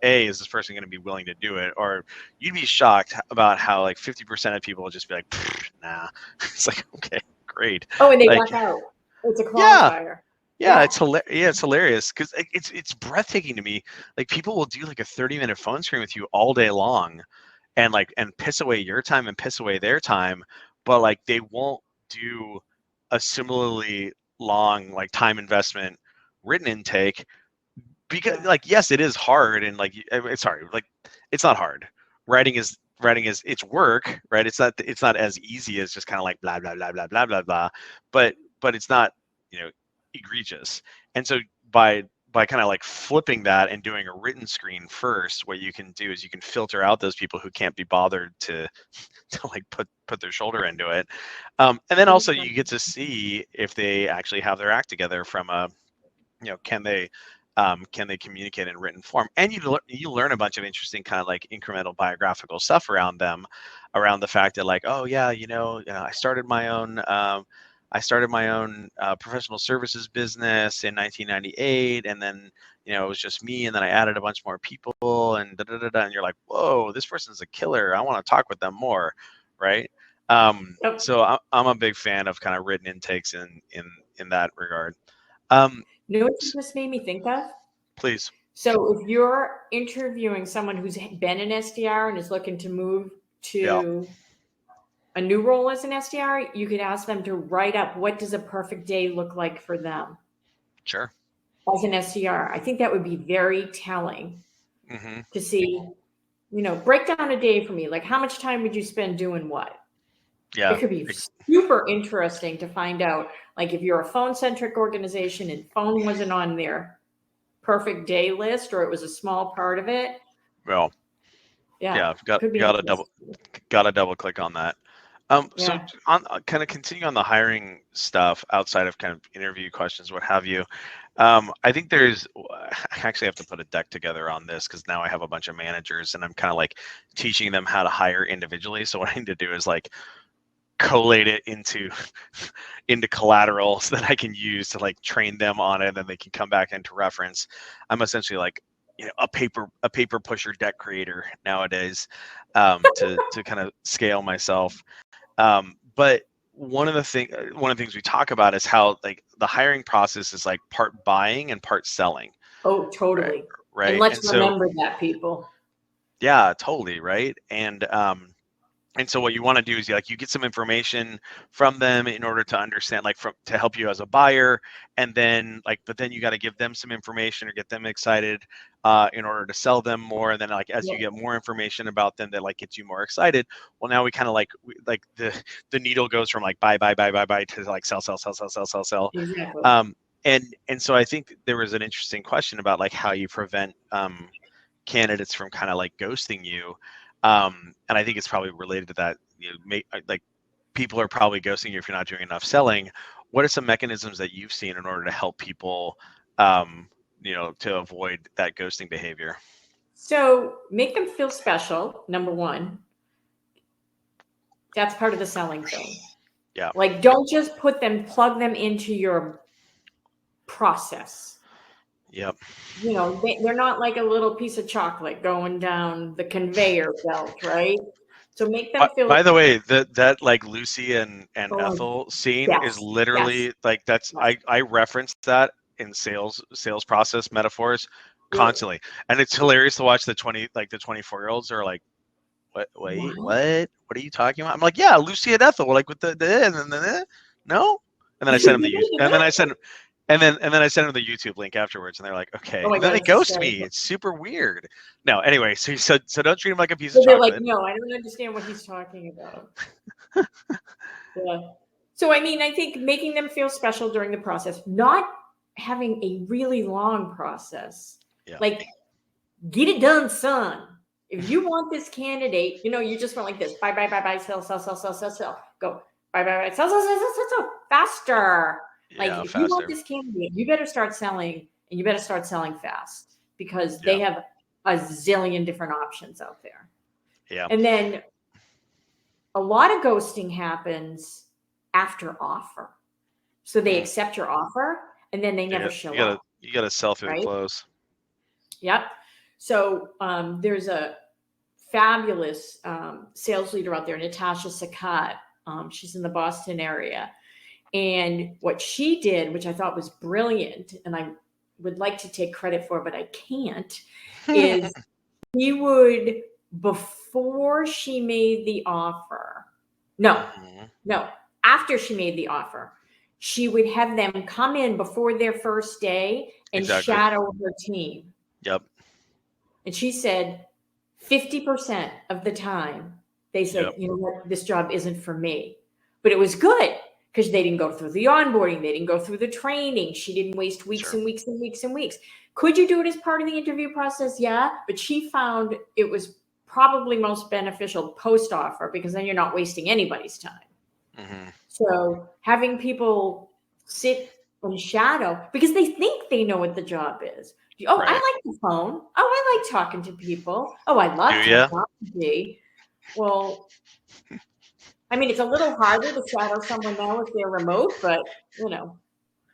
Speaker 1: is this person going to be willing to do it? Or you'd be shocked about how like 50% of people will just be like, nah. It's like, okay, great.
Speaker 2: Oh, and they
Speaker 1: like,
Speaker 2: walk out. It's a
Speaker 1: yeah.
Speaker 2: qualifier.
Speaker 1: Yeah, it's hilarious because it's breathtaking to me. Like people will do like a 30-minute phone screen with you all day long, and piss away your time and piss away their time, but like they won't do a similarly long like time investment written intake because like yes, it is hard and like it's hard. Like it's not hard. Writing is it's work, right? It's not as easy as just kind of like blah blah blah blah blah blah blah, but it's not egregious. And so by kind of like flipping that and doing a written screen first, what you can do is you can filter out those people who can't be bothered to like put their shoulder into it, and then also you get to see if they actually have their act together from a can they communicate in written form, and you learn a bunch of interesting kind of like incremental biographical stuff around them, around the fact that like, oh yeah, I started my own professional services business in 1998, and then it was just me, and then I added a bunch more people, and da da da da. And you're like, whoa, this person's a killer. I want to talk with them more, right? So I'm a big fan of kind of written intakes in that regard.
Speaker 2: You know what you just made me think of?
Speaker 1: Please.
Speaker 2: So if you're interviewing someone who's been an SDR and is looking to move to a new role as an SDR, you could ask them to write up what does a perfect day look like for them.
Speaker 1: Sure.
Speaker 2: As an SDR, I think that would be very telling to see, break down a day for me. Like how much time would you spend doing what?
Speaker 1: Yeah.
Speaker 2: It could be super interesting to find out, like if you're a phone-centric organization and phone wasn't on their perfect day list or it was a small part of it.
Speaker 1: Well, yeah, got to double click on that. So on kind of continue on the hiring stuff outside of kind of interview questions, what have you. I think I actually have to put a deck together on this because now I have a bunch of managers and I'm kind of like teaching them how to hire individually. So what I need to do is like collate it into collateral so that I can use to like train them on it, and then they can come back into reference. I'm essentially like a paper pusher deck creator nowadays, to kind of scale myself. But one of the things we talk about is how like the hiring process is like part buying and part selling.
Speaker 2: Oh, totally.
Speaker 1: Right.
Speaker 2: And let's remember that, people.
Speaker 1: Yeah, totally. Right. And so what you want to do is you get some information from them in order to understand, to help you as a buyer, and then but then you got to give them some information or get them excited in order to sell them more. And then as you get more information about them that gets you more excited, well, now we kind of the needle goes from buy to sell.
Speaker 2: Exactly.
Speaker 1: And so I think there was an interesting question about how you prevent candidates from kind of ghosting you. And I think it's probably related to that. People are probably ghosting you if you're not doing enough selling. What are some mechanisms that you've seen in order to help people, to avoid that ghosting behavior?
Speaker 2: So make them feel special. Number one, that's part of the selling thing.
Speaker 1: Yeah.
Speaker 2: Don't just plug them into your process.
Speaker 1: Yep.
Speaker 2: They're not like a little piece of chocolate going down the conveyor belt, right? So make them feel.
Speaker 1: By the way, that Lucy and Ethel scene is literally that's I referenced that in sales process metaphors constantly, and it's hilarious to watch the 24-year-olds are like, what are you talking about? I'm like, yeah, Lucy and Ethel, with the no, and then I sent them And then I sent them the YouTube link afterwards, and they're like, okay.
Speaker 2: Oh my
Speaker 1: And then
Speaker 2: God,
Speaker 1: they
Speaker 2: it's
Speaker 1: ghost me.
Speaker 2: hysterical.
Speaker 1: It's super weird. No, anyway, so don't treat him like a piece of
Speaker 2: So they're like,
Speaker 1: chocolate.
Speaker 2: no, I don't understand what he's talking about. Yeah. So, I mean, I think making them feel special during the process, not having a really long process.
Speaker 1: Yeah.
Speaker 2: Like, get it done, son. If you want this candidate, you just went like this: buy, sell, go, buy, sell, faster. Like,
Speaker 1: Yeah,
Speaker 2: if you want
Speaker 1: faster.
Speaker 2: this candidate, you better start selling, and you better start selling fast, because they
Speaker 1: Yeah.
Speaker 2: have a zillion different options out there.
Speaker 1: Yeah.
Speaker 2: And then a lot of ghosting happens after offer. So they accept your offer, and then they never show up.
Speaker 1: You gotta sell through the
Speaker 2: Right?
Speaker 1: close.
Speaker 2: Yep. So there's a fabulous sales leader out there, Natasha Sakat. She's in the Boston area. And what she did, which I thought was brilliant, and I would like to take credit for, but I can't, is he would, before she made the offer, no, after she made the offer, she would have them come in before their first day and shadow her team.
Speaker 1: Yep.
Speaker 2: And she said 50% of the time they said, you know what, this job isn't for me. But it was good because they didn't go through the onboarding. They didn't go through the training. She didn't waste weeks and weeks and weeks and weeks. Could you do it as part of the interview process? Yeah. But she found it was probably most beneficial post-offer, because then you're not wasting anybody's time.
Speaker 1: Mm-hmm.
Speaker 2: So having people sit and shadow, because they think they know what the job is. Oh, I like the phone. Oh, I like talking to people. Oh, I love technology. Well, I mean, it's a little harder to shadow someone now if they're remote, but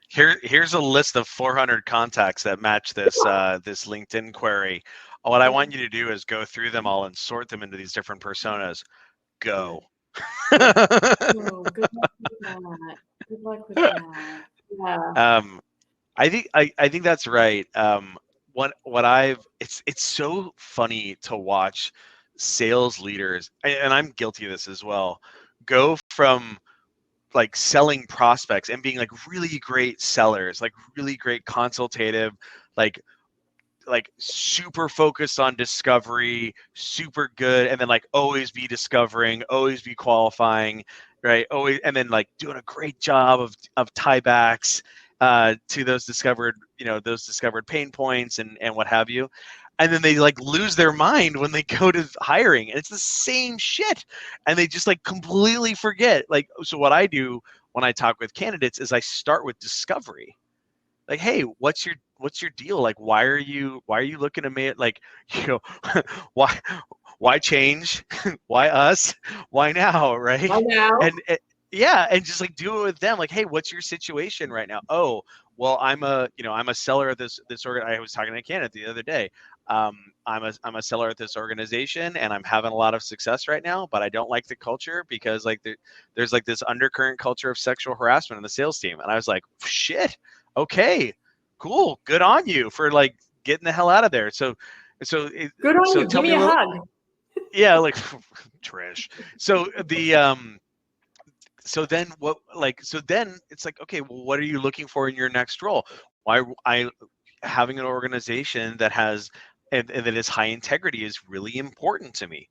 Speaker 1: Here's a list of 400 contacts that match this this LinkedIn query. What I want you to do is go through them all and sort them into these different personas. Go.
Speaker 2: Good luck with that. Good luck with that. Yeah.
Speaker 1: I think that's right. It's so funny to watch sales leaders, and I'm guilty of this as well, go from like selling prospects and being like really great sellers, like really great consultative, like super focused on discovery, super good, and then like always be discovering, always be qualifying, right? Always, and then like doing a great job of tiebacks to those discovered pain points and what have you. And then they like lose their mind when they go to hiring, and it's the same shit, and they just like completely forget. Like, so what I do when I talk with candidates is I start with discovery. Like, hey, what's your deal? Like, why are you looking at me? Like, why change? Why us? Why now? Right?
Speaker 2: Why now?
Speaker 1: And and just like do it with them. Like, hey, what's your situation right now? Oh, well, I'm a seller at this organ. I was talking to a candidate the other day. I'm a seller at this organization, and I'm having a lot of success right now, but I don't like the culture because like there's like this undercurrent culture of sexual harassment in the sales team. And I was like, shit. Okay, cool. Good on you for like getting the hell out of there. So
Speaker 2: good on you. Give me a hug.
Speaker 1: Yeah, like Trish. So so then it's like, okay, well, what are you looking for in your next role? Why having an organization that has and that is high integrity is really important to me.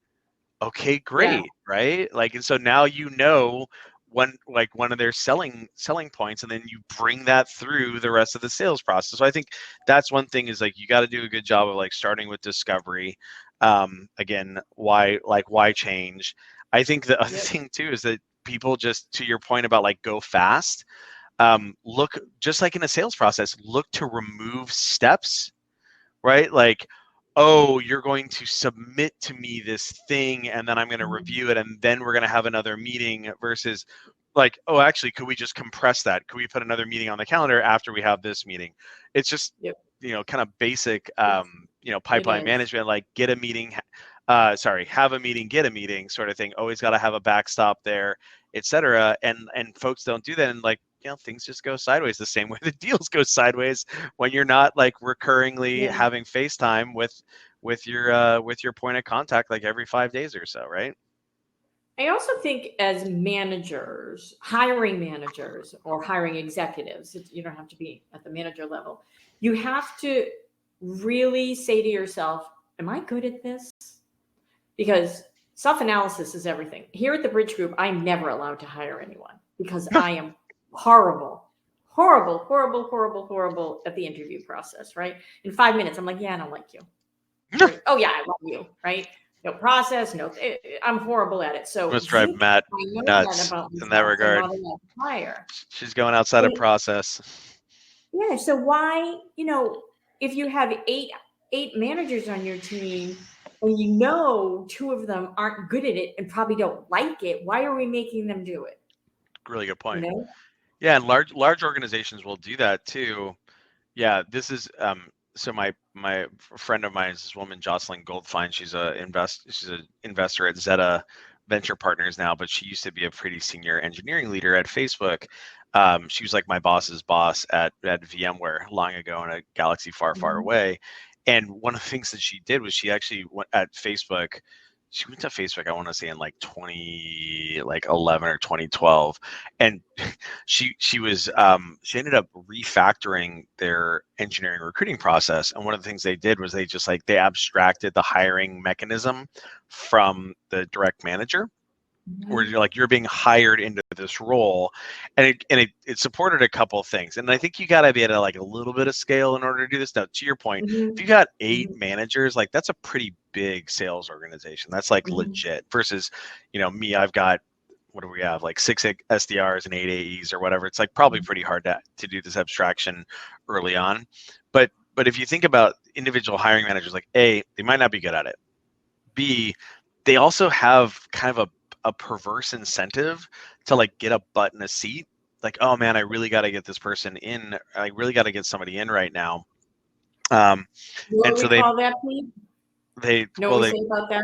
Speaker 1: Okay, great, right? Like, and so now one of their selling points, and then you bring that through the rest of the sales process. So I think that's one thing, is like you got to do a good job of like starting with discovery. Again, why change? I think the other thing too is that people, just to your point about like go fast, look, just like in a sales process, look to remove steps, right? Like, oh, you're going to submit to me this thing, and then I'm going to review it, and then we're going to have another meeting, versus like, oh, actually, could we just compress that? Could we put another meeting on the calendar after we have this meeting? It's just, kind of basic, pipeline management, like get a meeting, have a meeting, get a meeting sort of thing. Always got to have a backstop there, etc. And folks don't do that, and like, things just go sideways the same way the deals go sideways when you're not like recurringly having FaceTime with your point of contact like every 5 days or so, right?
Speaker 2: I also think as managers, hiring managers or hiring executives, you don't have to be at the manager level. You have to really say to yourself, am I good at this? Because self-analysis is everything. Here at the Bridge Group, I'm never allowed to hire anyone because I am horrible, horrible, horrible, horrible, horrible at the interview process, right? In 5 minutes, I'm like, yeah, I don't like you. Right? Oh yeah, I love you, right? No process, no, I'm horrible at it. So
Speaker 1: Must drive
Speaker 2: think
Speaker 1: Matt
Speaker 2: I know that
Speaker 1: nuts
Speaker 2: about
Speaker 1: in that
Speaker 2: myself and
Speaker 1: regard.
Speaker 2: not allowed to hire.
Speaker 1: She's going outside of
Speaker 2: And
Speaker 1: process.
Speaker 2: yeah, so why, if you have eight managers on your team and two of them aren't good at it and probably don't like it, why are we making them do it?
Speaker 1: Really good
Speaker 2: You
Speaker 1: point.
Speaker 2: know?
Speaker 1: Yeah, and large organizations will do that too. Yeah, this is so my friend of mine is this woman, Jocelyn Goldfein. She's an investor at Zeta Venture Partners now, but she used to be a pretty senior engineering leader at Facebook. She was like my boss's boss at VMware long ago in a galaxy far, far
Speaker 2: Mhm.
Speaker 1: away. And one of the things that she did was she actually went at Facebook. She went to Facebook, I want to say in like 2011 or 2012, and she ended up refactoring their engineering recruiting process. And one of the things they did was they abstracted the hiring mechanism from the direct manager, where you're being hired into this role, and it supported a couple of things. And I think you got to be at a little bit of scale in order to do this. Now, to your point, if you
Speaker 2: Mhm.
Speaker 1: got 8
Speaker 2: Mhm.
Speaker 1: managers, like that's a pretty big sales organization. That's like
Speaker 2: Mhm.
Speaker 1: legit. Versus, me, I've got, what do we have, like 6 SDRs and 8 AEs or whatever. It's like probably pretty hard to do this abstraction early on. But if you think about individual hiring managers, like A, they might not be good at it. B, they also have kind of a perverse incentive to like get a butt in a seat. Like, oh man, I really got to get this person in. I really got to get somebody in right now.
Speaker 2: You know
Speaker 1: And
Speaker 2: what
Speaker 1: so
Speaker 2: we call that, Pete?
Speaker 1: they,
Speaker 2: You know what
Speaker 1: well,
Speaker 2: we
Speaker 1: they,
Speaker 2: say about that?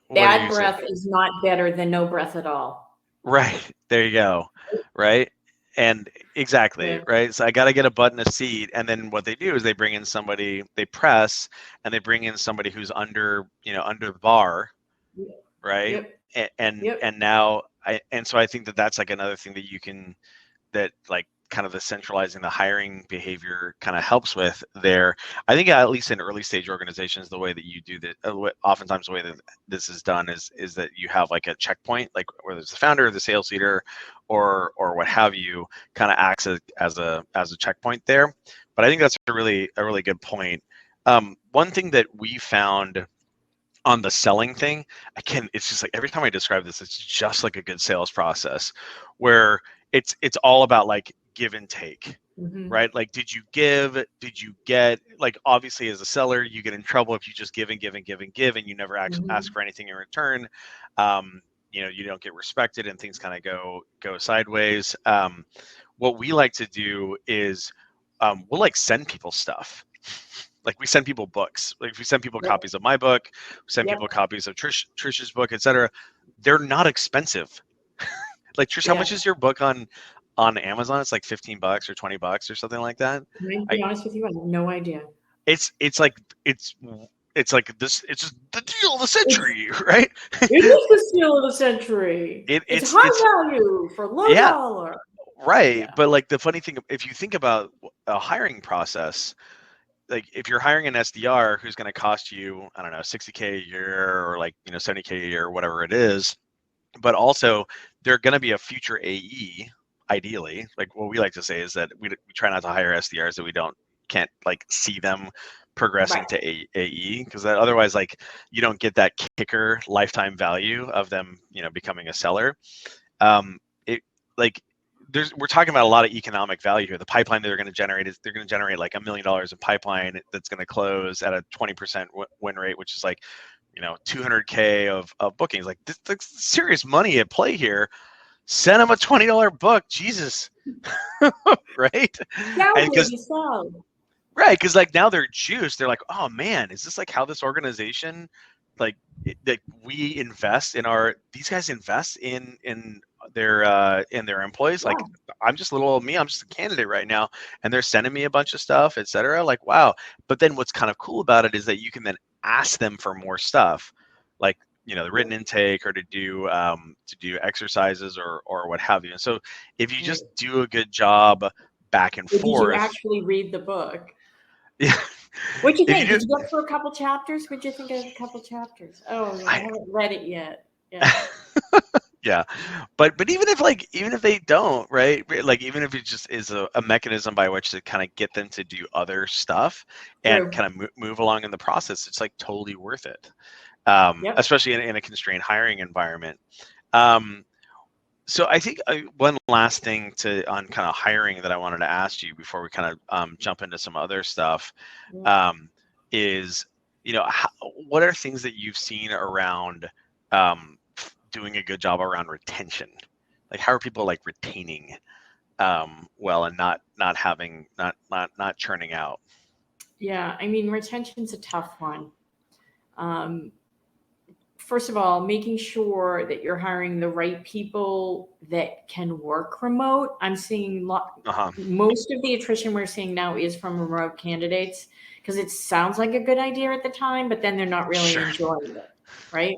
Speaker 1: what do
Speaker 2: Bad
Speaker 1: you say?
Speaker 2: breath is not better than no breath at all.
Speaker 1: Right. There you go. Right. And exactly.
Speaker 2: Yeah.
Speaker 1: Right. So I got to get a butt in a seat. And then what they do is they bring in somebody, they press, and they bring in somebody who's under the bar. Right.
Speaker 2: Yep. Yep.
Speaker 1: And now so I think that's like another thing that like kind of the centralizing the hiring behavior kind of helps with there. I think at least in early stage organizations, the way that you do that, oftentimes the way that this is done is that you have like a checkpoint, like whether it's the founder or the sales leader or what have you, kind of acts as a checkpoint there. But I think that's a really good point. One thing that we found on the selling thing, again, it's just like every time I describe this, it's just like a good sales process where it's all about like give and take,
Speaker 2: Mhm.
Speaker 1: right? Like, did you give? Did you get? Like, obviously, as a seller, you get in trouble if you just give and give and give and give, and you never actually ask
Speaker 2: Mhm.
Speaker 1: for anything in return. You don't get respected, and things kind of go sideways. What we like to do is we'll like send people stuff. Like we send people books. Like we send people
Speaker 2: Yep.
Speaker 1: copies of my book, we send people
Speaker 2: Yep.
Speaker 1: copies of Trish's book, etc. They're not expensive. Like Trish, how
Speaker 2: Yeah.
Speaker 1: much is your book on Amazon? It's like $15 or $20 or something like that.
Speaker 2: Can I
Speaker 1: I
Speaker 2: be honest with you? I have no idea.
Speaker 1: it's like it's like this. It's just the deal of the
Speaker 2: It's
Speaker 1: century, right?
Speaker 2: it is the steal of the century. It's
Speaker 1: It's
Speaker 2: high value for low
Speaker 1: yeah,
Speaker 2: dollar.
Speaker 1: right.
Speaker 2: Yeah.
Speaker 1: But like the funny thing, if you think about a hiring process, like if you're hiring an SDR who's going to cost you, I don't know, 60K a year or like, 70K a year, whatever it is, but also they're going to be a future AE, ideally. Like what we like to say is that we try not to hire SDRs that we can't like see them progressing
Speaker 2: Right.
Speaker 1: to AE, because otherwise like you don't get that kicker lifetime value of them, becoming a seller. It like we're talking about a lot of economic value here. The pipeline that they're going to generate like $1 million in pipeline that's going to close at a 20% win rate, which is like 200K of bookings. Like this serious money at play here. Send them a $20 book, Jesus. Right?
Speaker 2: Sell,
Speaker 1: And because
Speaker 2: baby, sell.
Speaker 1: right, because like now they're juiced. They're like, oh man, is this like how this organization, like we invest in these guys invest in their employees.
Speaker 2: Yeah.
Speaker 1: Like I'm just little old me. I'm just a candidate right now, and they're sending me a bunch of stuff, etc. Like wow. But then what's kind of cool about it is that you can then ask them for more stuff. Like the written intake or to do exercises or what have you. And so if you just do a good job back and
Speaker 2: Did you
Speaker 1: forth.
Speaker 2: actually read the book?
Speaker 1: Yeah.
Speaker 2: What'd you think? Did you get through a couple chapters? What'd you think of a couple chapters? Oh, I haven't read it yet. Yeah.
Speaker 1: Yeah. But even if they don't, right? Like even if it just is a mechanism by which to kind of get them to do other stuff and kind of move along in the process, it's like totally worth it. Especially in a constrained hiring environment. So I think one last thing on kind of hiring that I wanted to ask you before we kind of jump into some other stuff is, what are things that you've seen around doing a good job around retention? Like how are people like retaining well and not churning out?
Speaker 2: Yeah, I mean, retention's a tough one. First of all, making sure that you're hiring the right people that can work remote. I'm seeing most of the attrition we're seeing now is from remote candidates because it sounds like a good idea at the time, but then they're not really enjoying it, right?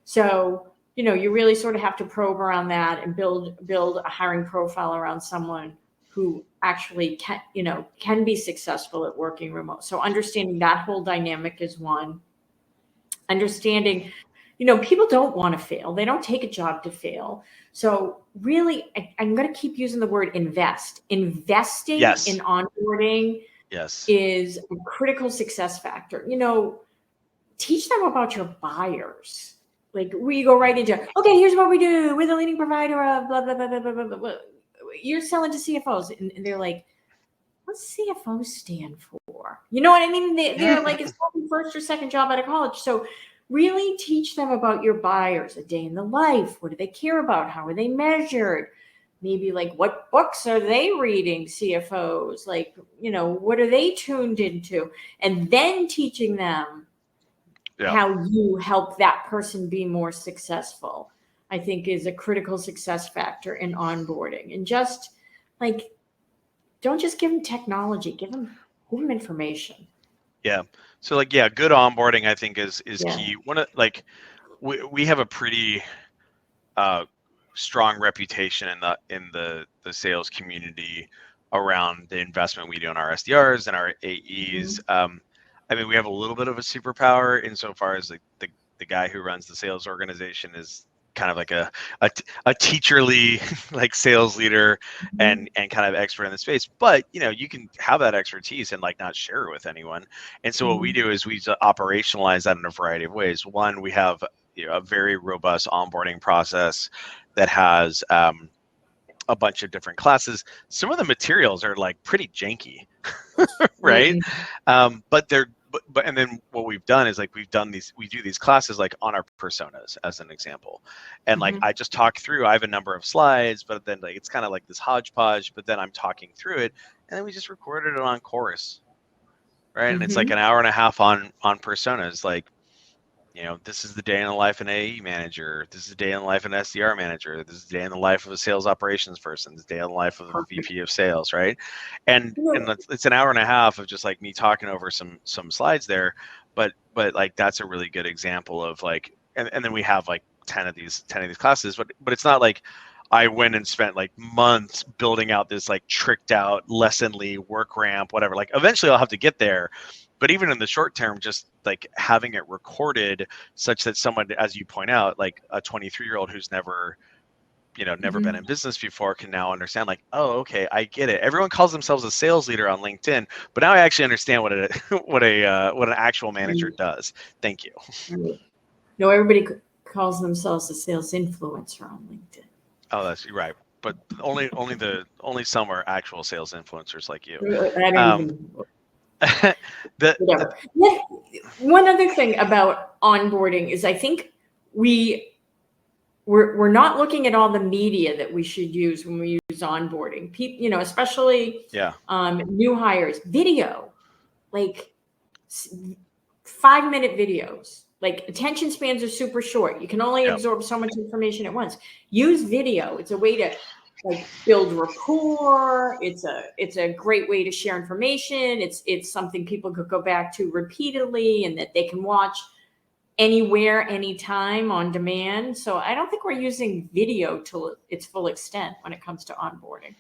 Speaker 2: So, you really sort of have to probe around that and build a hiring profile around someone who actually can be successful at working remote. So understanding that whole dynamic is one. Understanding, people don't want to fail. They don't take a job to fail. So really, I'm going to keep using the word invest. Investing in onboarding is a critical success factor. Teach them about your buyers. Like we go right into, okay, here's what we do. We're the leading provider of blah, blah, blah, blah, blah, blah, blah. You're selling to CFOs. And they're like, what's CFO stand for? You know what I mean? They're like, it's probably first or second job out of college. So really teach them about your buyers, a day in the life. What do they care about? How are they measured? Maybe like what books are they reading, CFOs? Like, what are they tuned into? And then teaching them how you help that person be more successful, I think is a critical success factor in onboarding. And just like, don't just give them technology, give them information.
Speaker 1: Yeah. So good onboarding I think is key. One of we have a pretty strong reputation in the sales community around the investment we do in our SDRs and our AEs. I mean, we have a little bit of a superpower insofar as the guy who runs the sales organization is kind of like a teacherly like sales leader and kind of expert in the space, but you can have that expertise and like not share it with anyone. And so what we do is we operationalize that in a variety of ways. One, we have a very robust onboarding process that has a bunch of different classes. Some of the materials are like pretty janky, right? But and then what we've done is like we do these classes like on our personas as an example, and like I just talk through. I have a number of slides, but then like it's kind of like this hodgepodge. But then I'm talking through it, and then we just recorded it on Chorus, right? And it's like an hour and a half on personas, like. This is the day in the life of an AE manager. This is the day in the life of an SDR manager. This is the day in the life of a sales operations person. This is the day in the life of a VP of sales, right? And it's an hour and a half of just like me talking over some slides there, but like that's a really good example of like, and then we have like 10 of these classes, but it's not like I went and spent like months building out this like tricked out lessonly work ramp, whatever. Like eventually I'll have to get there. But even in the short term, just like having it recorded such that someone, as you point out, like a 23-year-old who's never been in business before can now understand like, oh, okay, I get it. Everyone calls themselves a sales leader on LinkedIn, but now I actually understand what an actual manager does. Thank you.
Speaker 2: No, everybody calls themselves a sales influencer on LinkedIn.
Speaker 1: Oh, that's right. But only some are actual sales influencers like you.
Speaker 2: I don't even. One other thing about onboarding is I think we're not looking at all the media that we should use when we use onboarding. People, especially new hires, video, like 5-minute videos. Like attention spans are super short. You can only absorb so much information at once. Use video. It's a way to like build rapport. It's a great way to share information. It's something people could go back to repeatedly and that they can watch anywhere, anytime, on demand. So I don't think we're using video to its full extent when it comes to onboarding.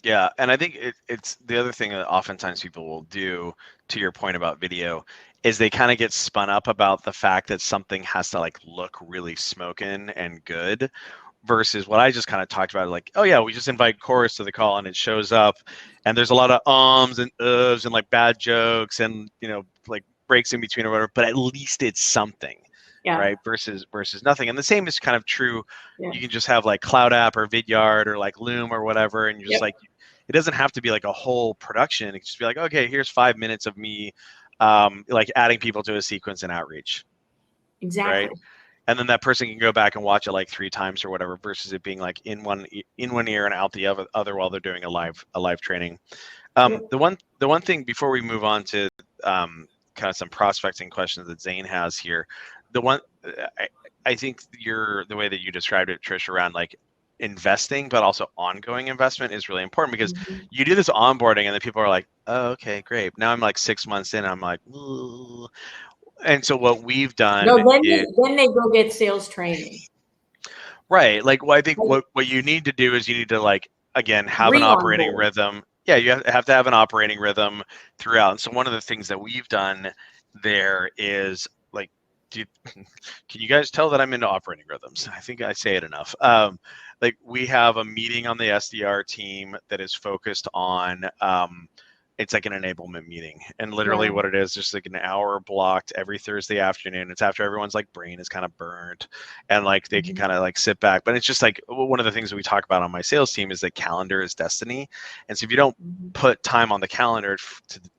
Speaker 1: Yeah, and I think it's the other thing that oftentimes people will do, to your point about video, is they kind of get spun up about the fact that something has to like look really smoking and good, versus what I just kind of talked about, like, oh yeah, we just invite chorus to the call and it shows up, and there's a lot of ums and uhs and like bad jokes and like breaks in between or whatever, but at least it's something.
Speaker 2: Yeah.
Speaker 1: Right, versus nothing. And the same is kind of true.
Speaker 2: Yeah.
Speaker 1: You can just have like Cloud App or Vidyard or like Loom or whatever, and you're just like, it doesn't have to be like a whole production. It can just be like, okay, here's 5 minutes of me like adding people to a sequence in outreach.
Speaker 2: Exactly.
Speaker 1: Right. And then that person can go back and watch it like 3 times or whatever, versus it being like in one ear and out the other while they're doing a live training. The one thing before we move on to kind of some prospecting questions that Zane has here, the one I think the way that you described it, Trish, around like investing but also ongoing investment is really important, because you do this onboarding and then people are like, oh, okay, great, now I'm like 6 months in, I'm like, ooh. And so what we've done
Speaker 2: then they go get sales training.
Speaker 1: Right. Like, well, I think what you need to do is you need to, like, again, have an operating rhythm. Yeah, you have to have an operating rhythm throughout. And so one of the things that we've done there is like, can you guys tell that I'm into operating rhythms? I think I say it enough. Like, we have a meeting on the SDR team that is focused on it's like an enablement meeting, and literally what it is, just like an hour blocked every Thursday afternoon. It's after everyone's like brain is kind of burnt and like they can kind of like sit back. But it's just like one of the things that we talk about on my sales team is that calendar is destiny. And so if you don't put time on the calendar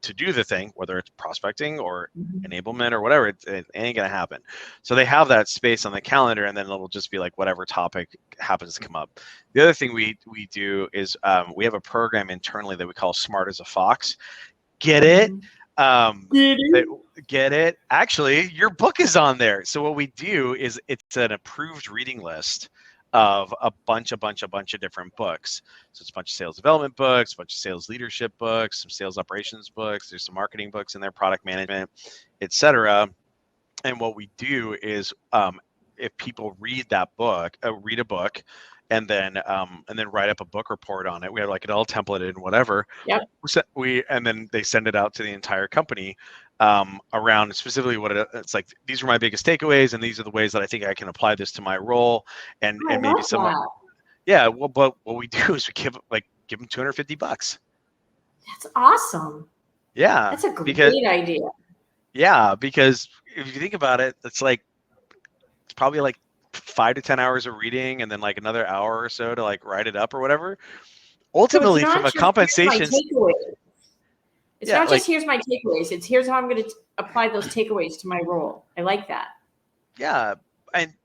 Speaker 1: to do the thing, whether it's prospecting or enablement or whatever, it ain't gonna happen. So they have that space on the calendar, and then it'll just be like whatever topic happens to come up. The other thing we do is we have a program internally that we call Smart as a Fox. Get it? Get it? Actually, your book is on there. So what we do is it's an approved reading list of a bunch of different books. So it's a bunch of sales development books, a bunch of sales leadership books, some sales operations books. There's some marketing books in there, product management, etc. And what we do is if people read a book, and then write up a book report on it. We have like it all templated and whatever. And then they send it out to the entire company around specifically what it's like. These are my biggest takeaways, and these are the ways that I think I can apply this to my role. And maybe some. Yeah. Well, but what we do is we give them $250.
Speaker 2: That's awesome.
Speaker 1: Yeah.
Speaker 2: That's a great idea.
Speaker 1: Yeah, because if you think about it, it's probably like 5 to 10 hours of reading, and then like another hour or so to like write it up or whatever. Ultimately, so from a compensation,
Speaker 2: it's not just here's my takeaways. It's here's how I'm going to apply those takeaways to my role. I like that.
Speaker 1: Yeah,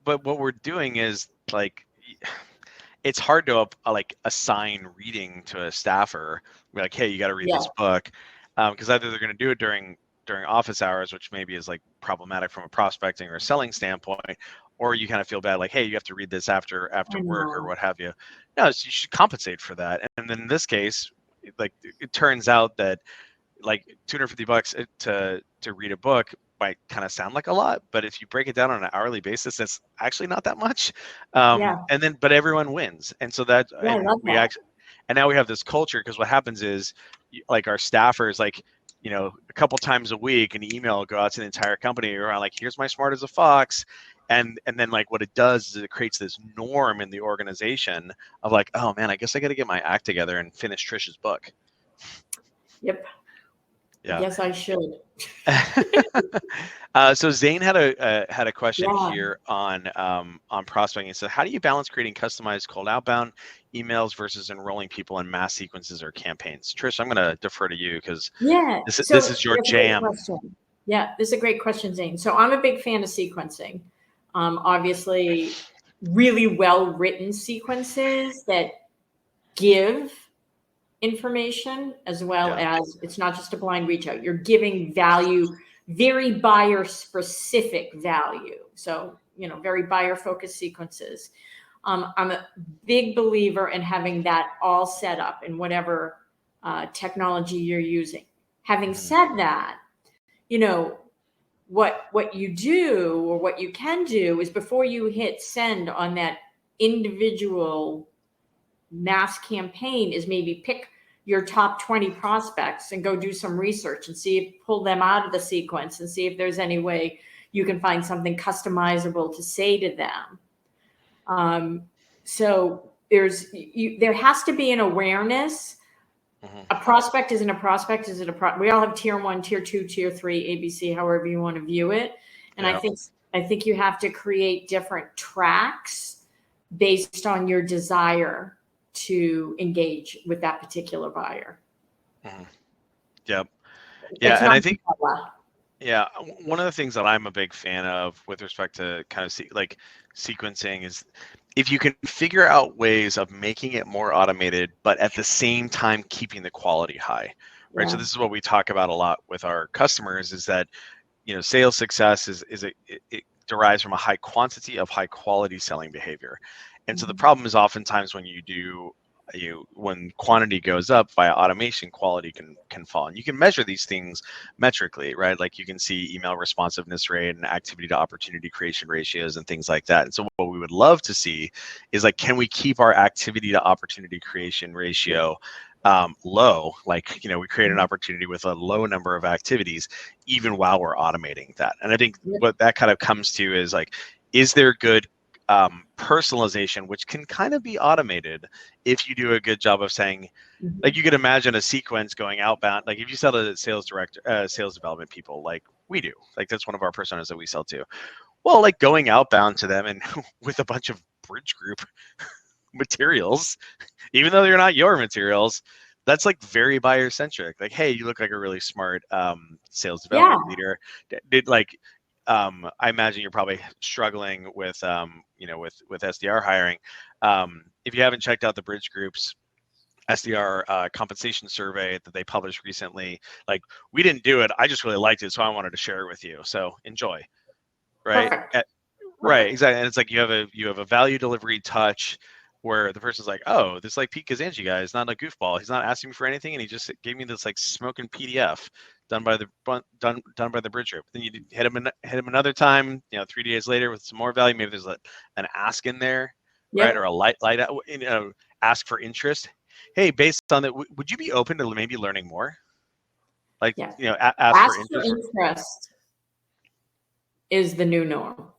Speaker 1: but what we're doing is like, it's hard to like assign reading to a staffer. We're like, hey, you got to read this book, because either they're going to do it during office hours, which maybe is like problematic from a prospecting or a selling standpoint, or you kind of feel bad, like, hey, you have to read this after work or what have you. No, so you should compensate for that. And then in this case, like, it turns out that like $250 to read a book might kind of sound like a lot, but if you break it down on an hourly basis, it's actually not that much. And then, but everyone wins. And so that, and now we have this culture, because what happens is, like, our staffers, like, a couple times a week, an email will go out to the entire company around like, here's my Smart as a Fox. And then like what it does is it creates this norm in the organization of like, oh man, I guess I got to get my act together and finish Trish's book.
Speaker 2: Yep.
Speaker 1: Yeah.
Speaker 2: Yes, I should.
Speaker 1: So Zane had a question here on prospecting. So how do you balance creating customized cold outbound emails versus enrolling people in mass sequences or campaigns? Trish, I'm going to defer to you, because this is your jam.
Speaker 2: Yeah, this is a great question, Zane. So I'm a big fan of sequencing. Obviously, really well-written sequences that give information, as well as it's not just a blind reach out. You're giving value, very buyer-specific value. So, very buyer-focused sequences. I'm a big believer in having that all set up in whatever technology you're using. Having said that, what you do, or what you can do, is before you hit send on that individual mass campaign, is maybe pick your top 20 prospects and go do some research and pull them out of the sequence and see if there's any way you can find something customizable to say to them. So there has to be an awareness. A prospect isn't a prospect. We all have tier 1, tier 2, tier 3, ABC, however you want to view it. And I think you have to create different tracks based on your desire to engage with that particular buyer.
Speaker 1: Yep. Yeah. And I think, one of the things that I'm a big fan of with respect to kind of sequencing is if you can figure out ways of making it more automated, but at the same time keeping the quality high, right? So this is what we talk about a lot with our customers, is that, sales success it derives from a high quantity of high quality selling behavior. And so the problem is oftentimes when quantity goes up via automation, quality can fall. And you can measure these things metrically, right? Like you can see email responsiveness rate and activity to opportunity creation ratios and things like that. And so what we would love to see is, like, can we keep our activity to opportunity creation ratio low? Like, we create an opportunity with a low number of activities, even while we're automating that. And I think what that kind of comes to is, like, is there good personalization, which can kind of be automated if you do a good job of saying, like, you could imagine a sequence going outbound. Like if you sell to sales development people, like we do, like that's one of our personas that we sell to. Well, like going outbound to them and with a bunch of bridge group materials, even though they're not your materials, that's like very buyer centric. Like, hey, you look like a really smart sales development leader. I imagine you're probably struggling with, with SDR hiring. If you haven't checked out the Bridge Group's SDR compensation survey that they published recently, like, we didn't do it. I just really liked it, so I wanted to share it with you. So enjoy, right? Right, exactly. And it's like you have a value delivery touch where the person's like, oh, this like Pete Kazanjy guy is not a goofball. He's not asking me for anything, and he just gave me this like smoking PDF done by the Bridge Group. Then you hit him another time, 3 days later with some more value. Maybe there's an ask in there, right? Or a light ask for interest. Hey, based on that, would you be open to maybe learning more? Like, ask for interest
Speaker 2: is the new norm.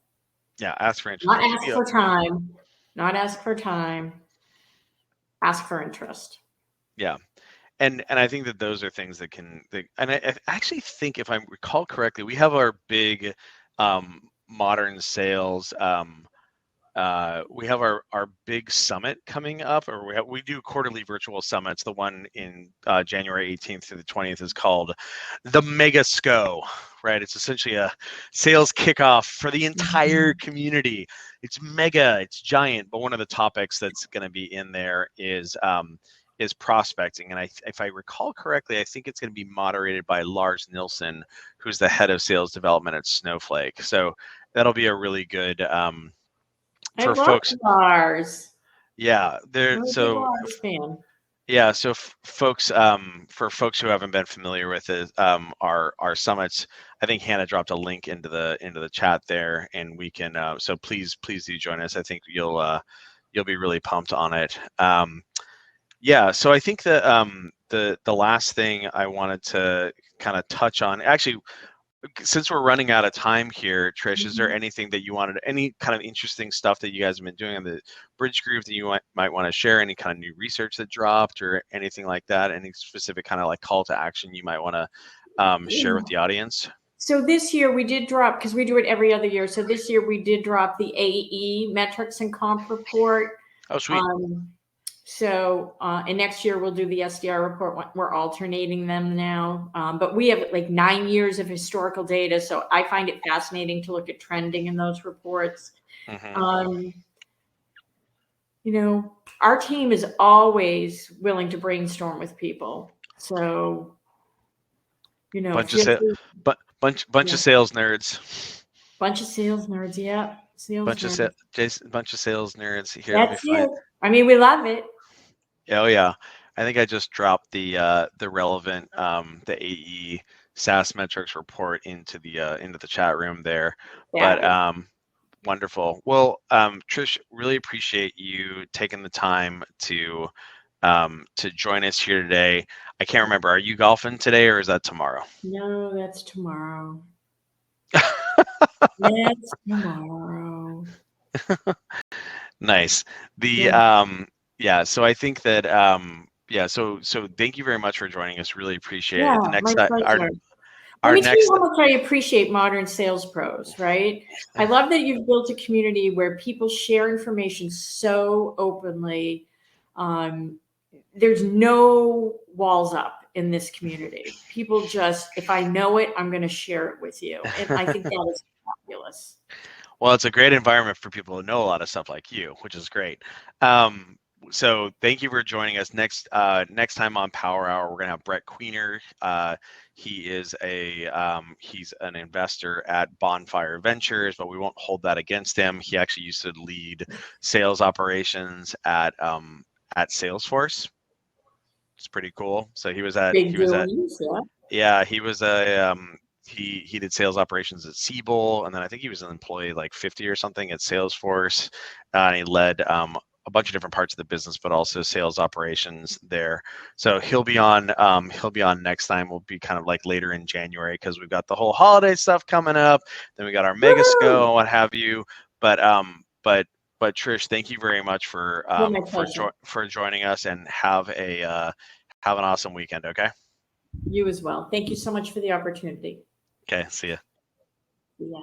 Speaker 1: Yeah, ask for interest.
Speaker 2: Not ask for time. Not ask for time. Ask for interest.
Speaker 1: Yeah. And I think that those are things that and I actually think, if I recall correctly, we have our big modern sales, we have our big summit coming up, or we do quarterly virtual summits. The one in January 18th through the 20th is called the Mega SCO, right? It's essentially a sales kickoff for the entire community. It's mega, it's giant, but one of the topics that's going to be in there is prospecting. And if I recall correctly, I think it's going to be moderated by Lars Nilsson, who's the head of sales development at Snowflake. So that'll be a really good for folks.
Speaker 2: Lars.
Speaker 1: Yeah, so folks, for folks who haven't been familiar with it, our summits, I think Hannah dropped a link into the chat there, and we can so please do join us. I think you'll be really pumped on it. So I think that the last thing I wanted to kind of touch on, actually, since we're running out of time here, Trish, is there anything that you wanted, any kind of interesting stuff that you guys have been doing on the Bridge Group that you might want to share? Any kind of new research that dropped or anything like that? Any specific kind of like call to action you might want to share with the audience?
Speaker 2: So this year we did drop, because we do it every other year. So this year we did drop the AE metrics and comp report.
Speaker 1: Oh, sweet.
Speaker 2: And next year we'll do the SDR report. We're alternating them now. But we have like 9 years of historical data. So I find it fascinating to look at trending in those reports. Our team is always willing to brainstorm with people. So,
Speaker 1: bunch of sales nerds.
Speaker 2: Bunch of sales nerds, yeah.
Speaker 1: Bunch of sales nerds here.
Speaker 2: That's it. I mean, we love it.
Speaker 1: Oh yeah, I think I just dropped the relevant the AE SaaS metrics report into the chat room there.
Speaker 2: Yeah.
Speaker 1: But wonderful. Well, Trish, really appreciate you taking the time to join us here today. I can't remember. Are you golfing today or is that tomorrow?
Speaker 2: No, that's tomorrow. That's tomorrow.
Speaker 1: Nice. Yeah, so I think that yeah, so thank you very much for joining us. Really appreciate
Speaker 2: Yeah,
Speaker 1: it.
Speaker 2: my pleasure. Let
Speaker 1: Our
Speaker 2: me tell you
Speaker 1: next
Speaker 2: how much I appreciate modern sales pros, right? I love that you've built a community where people share information so openly. There's no walls up in this community. People just, if I know it, I'm going to share it with you. And I think that is fabulous.
Speaker 1: Well, it's a great environment for people to know a lot of stuff like you, which is great. So thank you for joining us. Next time on Power Hour, we're gonna have Brett Queener. He is he's an investor at Bonfire Ventures, but we won't hold that against him. He actually used to lead sales operations at Salesforce. It's pretty cool. So he was at yeah, he was he did sales operations at Siebel, and then I think he was an employee like 50 or something at Salesforce, and he led a bunch of different parts of the business, but also sales operations there. So he'll be on next time. We'll be kind of like later in January because we've got the whole holiday stuff coming up. Then we got our Mega Sco and what have you. But Trish, thank you very much for joining us, and have an awesome weekend. Okay.
Speaker 2: You as well. Thank you so much for the opportunity.
Speaker 1: Okay. See ya.
Speaker 2: Yeah.